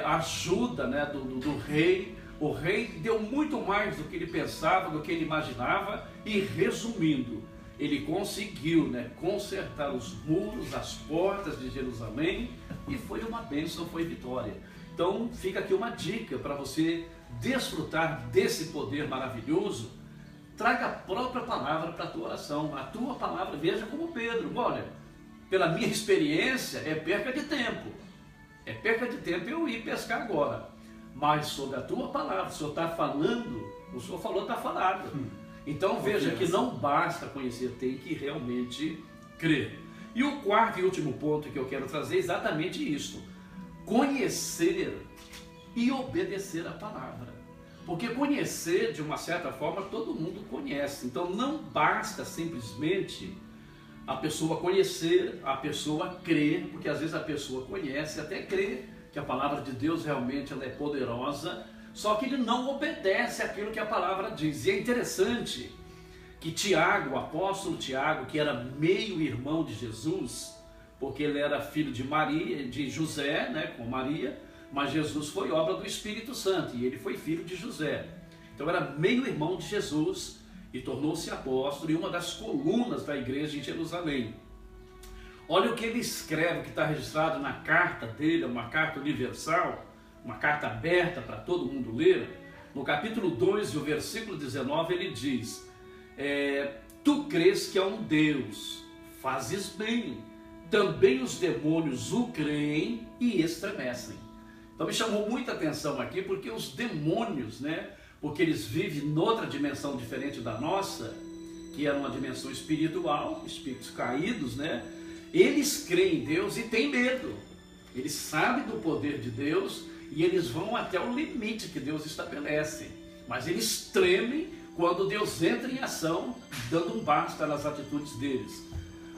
a ajuda, né, do rei. O rei deu muito mais do que ele pensava, do que ele imaginava, e resumindo, ele conseguiu, né, consertar os muros, as portas de Jerusalém, e foi uma bênção, foi vitória. Então fica aqui uma dica para você desfrutar desse poder maravilhoso. Traga a própria palavra para a tua oração, a tua palavra. Veja como Pedro: olha, pela minha experiência é perca de tempo, eu ir pescar agora, mas sobre a tua palavra, o Senhor está falando, o Senhor falou, está falado. Então veja que não basta conhecer, tem que realmente crer. E o quarto e último ponto que eu quero trazer é exatamente isso: conhecer e obedecer a palavra. Porque conhecer, de uma certa forma, todo mundo conhece. Então não basta simplesmente a pessoa conhecer, a pessoa crer, porque às vezes a pessoa conhece, até crê que a palavra de Deus realmente ela é poderosa, só que ele não obedece àquilo que a palavra diz. E é interessante que Tiago, o apóstolo Tiago, que era meio irmão de Jesus, porque ele era filho de Maria, de José, né, com Maria, mas Jesus foi obra do Espírito Santo e ele foi filho de José. Então era meio irmão de Jesus. e tornou-se apóstolo e uma das colunas da igreja em Jerusalém. Olha o que ele escreve, que está registrado na carta dele, uma carta universal, uma carta aberta para todo mundo ler. No capítulo 2, o versículo 19, ele diz: tu crês que há um Deus, fazes bem, também os demônios o creem e estremecem. Então me chamou muita atenção aqui, porque os demônios, né, porque eles vivem noutra dimensão diferente da nossa, que era uma dimensão espiritual, espíritos caídos, né? Eles creem em Deus e têm medo. Eles sabem do poder de Deus e eles vão até o limite que Deus estabelece. Mas eles tremem quando Deus entra em ação, dando um basta nas atitudes deles.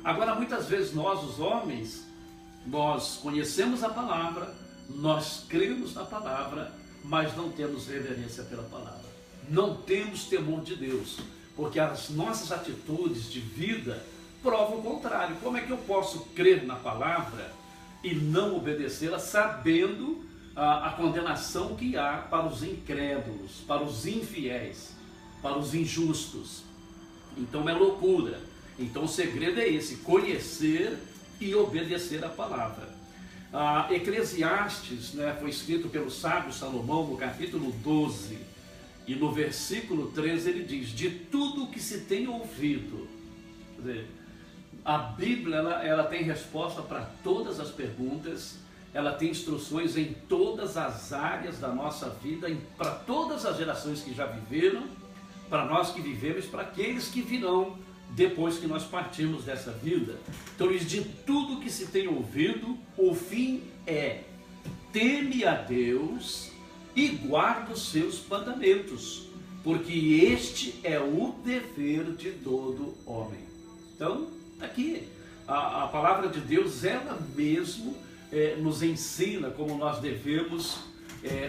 Agora, muitas vezes nós, os homens, nós conhecemos a palavra, nós cremos na palavra, mas não temos reverência pela palavra. Não temos temor de Deus, porque as nossas atitudes de vida provam o contrário. Como é que eu posso crer na palavra e não obedecê-la, sabendo a condenação que há para os incrédulos, para os infiéis, para os injustos? Então é loucura. Então o segredo é esse: conhecer e obedecer a palavra. Eclesiastes, né, foi escrito pelo sábio Salomão no capítulo 12 e no versículo 13 ele diz: de tudo o que se tem ouvido. Quer dizer, a Bíblia ela tem resposta para todas as perguntas, ela tem instruções em todas as áreas da nossa vida, para todas as gerações que já viveram, para nós que vivemos, para aqueles que virão depois que nós partimos dessa vida. Então, de tudo que se tem ouvido, o fim é: teme a Deus e guarda os seus mandamentos, porque este é o dever de todo homem. Então, aqui, a palavra de Deus, ela mesmo nos ensina como nós devemos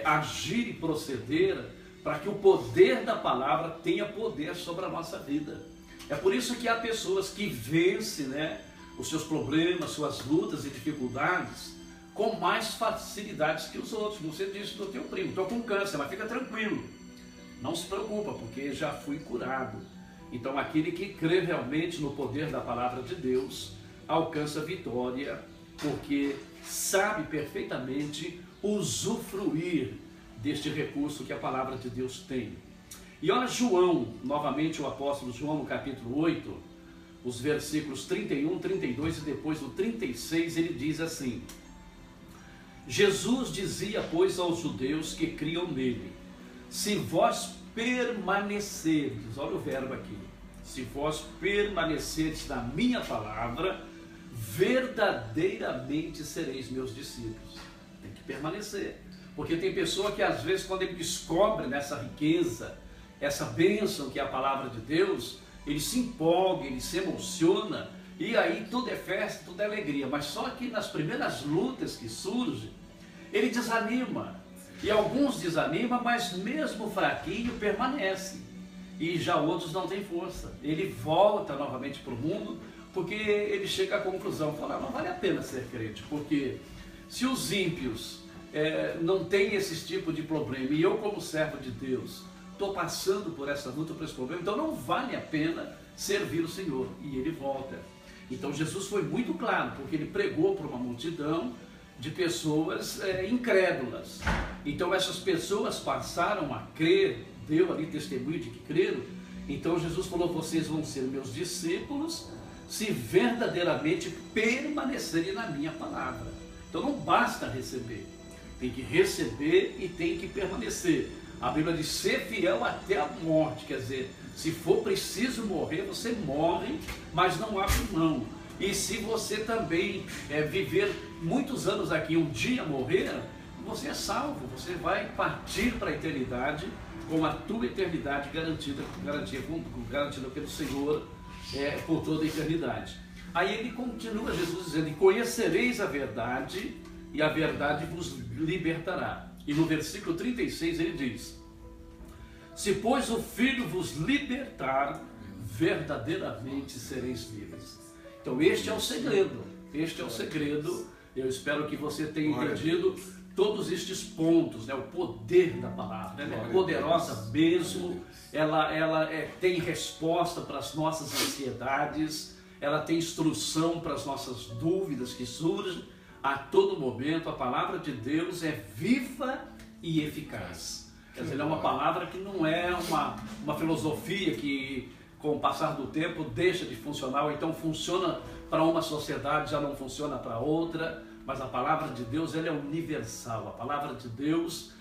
agir e proceder, para que o poder da palavra tenha poder sobre a nossa vida. É por isso que há pessoas que vencem, né, os seus problemas, suas lutas e dificuldades com mais facilidades que os outros. Você disse do teu primo: estou com câncer, mas fica tranquilo, não se preocupa, porque já fui curado. Então aquele que crê realmente no poder da palavra de Deus alcança vitória, porque sabe perfeitamente usufruir deste recurso que a palavra de Deus tem. E olha João, novamente o apóstolo João, no capítulo 8, os versículos 31, 32 e depois no 36, ele diz assim: Jesus dizia, pois, aos judeus que criam nele: se vós permanecerdes, olha o verbo aqui, se vós permanecerdes na minha palavra, verdadeiramente sereis meus discípulos. Tem que permanecer, porque tem pessoa que às vezes, quando ele descobre nessa riqueza, essa bênção que é a palavra de Deus, ele se empolga, ele se emociona, e aí tudo é festa, tudo é alegria. Mas só que nas primeiras lutas que surgem, ele desanima. E alguns desanimam, mas mesmo fraquinho permanece. E já outros não têm força. Ele volta novamente para o mundo, porque ele chega à conclusão, fala: não vale a pena ser crente, porque se os ímpios não têm esse tipo de problema, e eu como servo de Deus estou passando por essa luta, por esse problema, então não vale a pena servir o Senhor. E ele volta. Então Jesus foi muito claro, porque ele pregou para uma multidão de pessoas incrédulas. Então essas pessoas passaram a crer, deu ali testemunho de que creram. Então Jesus falou: vocês vão ser meus discípulos se verdadeiramente permanecerem na minha palavra. Então não basta receber, tem que receber e tem que permanecer. A Bíblia diz: ser fiel até a morte, quer dizer, se for preciso morrer, você morre, mas não abre mão. E se você também viver muitos anos aqui, um dia morrer, você é salvo, você vai partir para a eternidade com a tua eternidade garantida pelo Senhor por toda a eternidade. Aí ele continua, Jesus dizendo: e conhecereis a verdade, e a verdade vos libertará. E no versículo 36 ele diz: se pois o Filho vos libertar, verdadeiramente sereis livres. Então este é o segredo, eu espero que você tenha entendido todos estes pontos, né? O poder da palavra, ela é poderosa mesmo, ela tem resposta para as nossas ansiedades, ela tem instrução para as nossas dúvidas que surgem a todo momento. A palavra de Deus é viva e eficaz. Quer dizer, é uma palavra que não é uma filosofia que, com o passar do tempo, deixa de funcionar, ou então funciona para uma sociedade, já não funciona para outra. Mas a palavra de Deus, ela é universal. A palavra de Deus,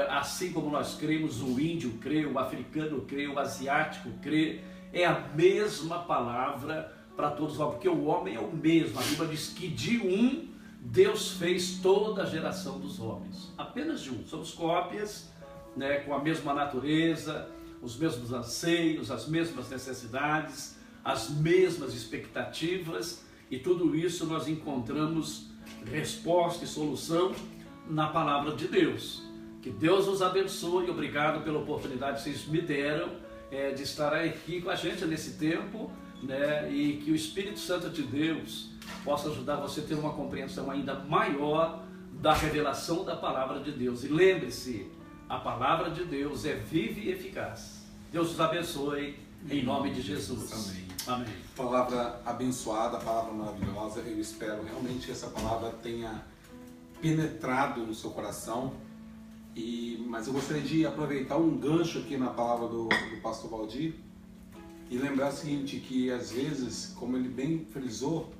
assim como nós cremos, o índio crê, o africano crê, o asiático crê, é a mesma palavra para todos nós, porque o homem é o mesmo. A Bíblia diz que de um Deus fez toda a geração dos homens, apenas de um. Somos cópias, né, com a mesma natureza, os mesmos anseios, as mesmas necessidades, as mesmas expectativas, e tudo isso nós encontramos resposta e solução na palavra de Deus. Que Deus os abençoe e obrigado pela oportunidade que vocês me deram de estar aqui com a gente nesse tempo, né? E que o Espírito Santo de Deus possa ajudar você a ter uma compreensão ainda maior da revelação da palavra de Deus. E lembre-se, a palavra de Deus é viva e eficaz. Deus os abençoe em nome de Jesus. Amém. Amém. Palavra abençoada, palavra maravilhosa. Eu espero realmente que essa palavra tenha penetrado no seu coração. Mas eu gostaria de aproveitar um gancho aqui na palavra do pastor Valdir e lembrar o seguinte, que às vezes, como ele bem frisou,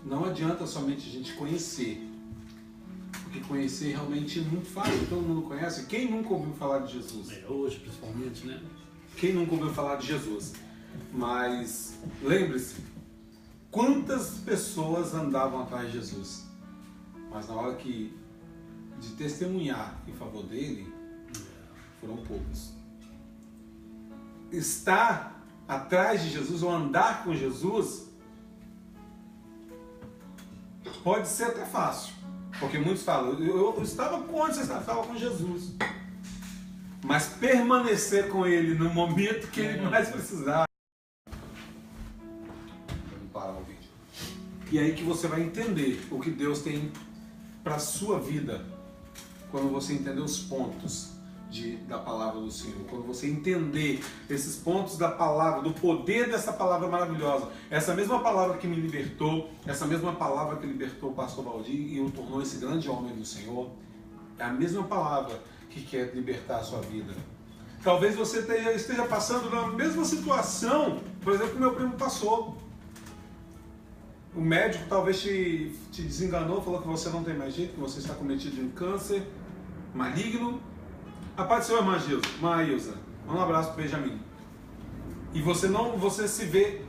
não adianta somente a gente conhecer, porque conhecer realmente é muito fácil, todo mundo conhece. Quem nunca ouviu falar de Jesus? Hoje principalmente, né? Quem nunca ouviu falar de Jesus? Mas lembre-se, quantas pessoas andavam atrás de Jesus, mas na hora de testemunhar em favor dele, foram poucos. Estar atrás de Jesus ou andar com Jesus pode ser até fácil, porque muitos falam, eu estava com onde você estava com Jesus, mas permanecer com ele no momento que ele mais precisava. Vamos parar o vídeo. E aí que você vai entender o que Deus tem para a sua vida, quando você entender os pontos da palavra do Senhor, quando você entender esses pontos da palavra, do poder dessa palavra maravilhosa, essa mesma palavra que me libertou, essa mesma palavra que libertou o pastor Valdir e o tornou esse grande homem do Senhor, é a mesma palavra que quer libertar a sua vida. Talvez você esteja passando na mesma situação, por exemplo, que meu primo passou. O médico talvez te desenganou, falou que você não tem mais jeito, que você está cometido de um câncer maligno. A paz do Senhor, irmã Ilza. Um abraço para o Benjamin. E você se vê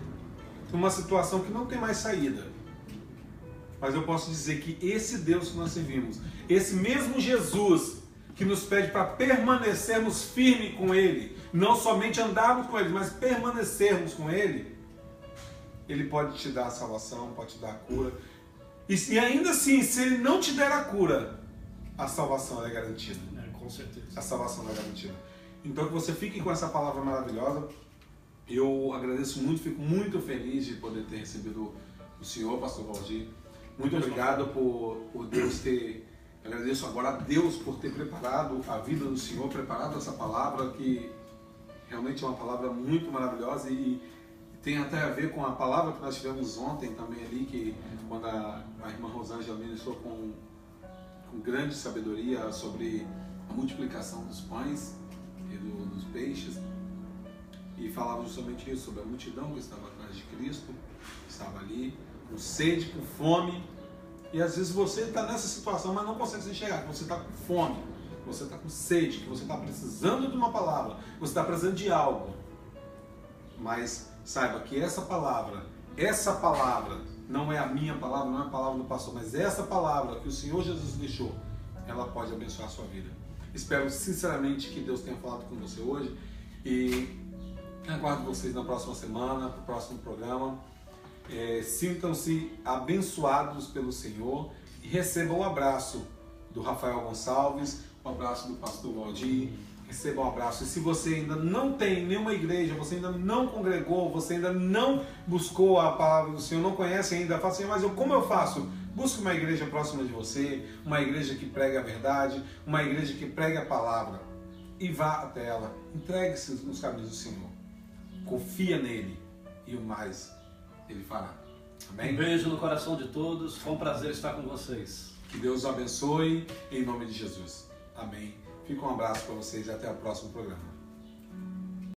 numa situação que não tem mais saída. Mas eu posso dizer que esse Deus que nós servimos, esse mesmo Jesus que nos pede para permanecermos firmes com Ele, não somente andarmos com Ele, mas permanecermos com Ele, Ele pode te dar a salvação, pode te dar a cura. E ainda assim, se Ele não te der a cura, a salvação é garantida. Com certeza. A salvação é garantida. Então que você fique com essa palavra maravilhosa. Eu agradeço muito, fico muito feliz de poder ter recebido o senhor, pastor Valdir. Muito obrigado por Deus ter... Agradeço agora a Deus por ter preparado a vida do senhor, preparado essa palavra que realmente é uma palavra muito maravilhosa e tem até a ver com a palavra que nós tivemos ontem também ali, que quando a irmã Rosângela ministrou com grande sabedoria sobre a multiplicação dos pães e dos peixes, e falava justamente isso, sobre a multidão que estava atrás de Cristo, que estava ali, com sede, com fome, e às vezes você está nessa situação, mas não consegue se enxergar, que você está com fome, que você está com sede, que você está precisando de uma palavra, que você está precisando de algo, mas saiba que essa palavra não é a minha palavra, não é a palavra do pastor, mas essa palavra que o Senhor Jesus deixou, ela pode abençoar a sua vida. Espero sinceramente que Deus tenha falado com você hoje e aguardo vocês na próxima semana, no próximo programa. Sintam-se abençoados pelo Senhor e recebam um abraço do Rafael Gonçalves, um abraço do pastor Valdir, receba um abraço. E se você ainda não tem nenhuma igreja, você ainda não congregou, você ainda não buscou a palavra do Senhor, não conhece ainda, fala assim, mas como eu faço? Busque uma igreja próxima de você, uma igreja que pregue a verdade, uma igreja que pregue a palavra. E vá até ela. Entregue-se nos caminhos do Senhor. Confia nele. E o mais ele fará. Amém? Um beijo no coração de todos. Foi um prazer estar com vocês. Que Deus os abençoe em nome de Jesus. Amém. Fica um abraço para vocês e até o próximo programa.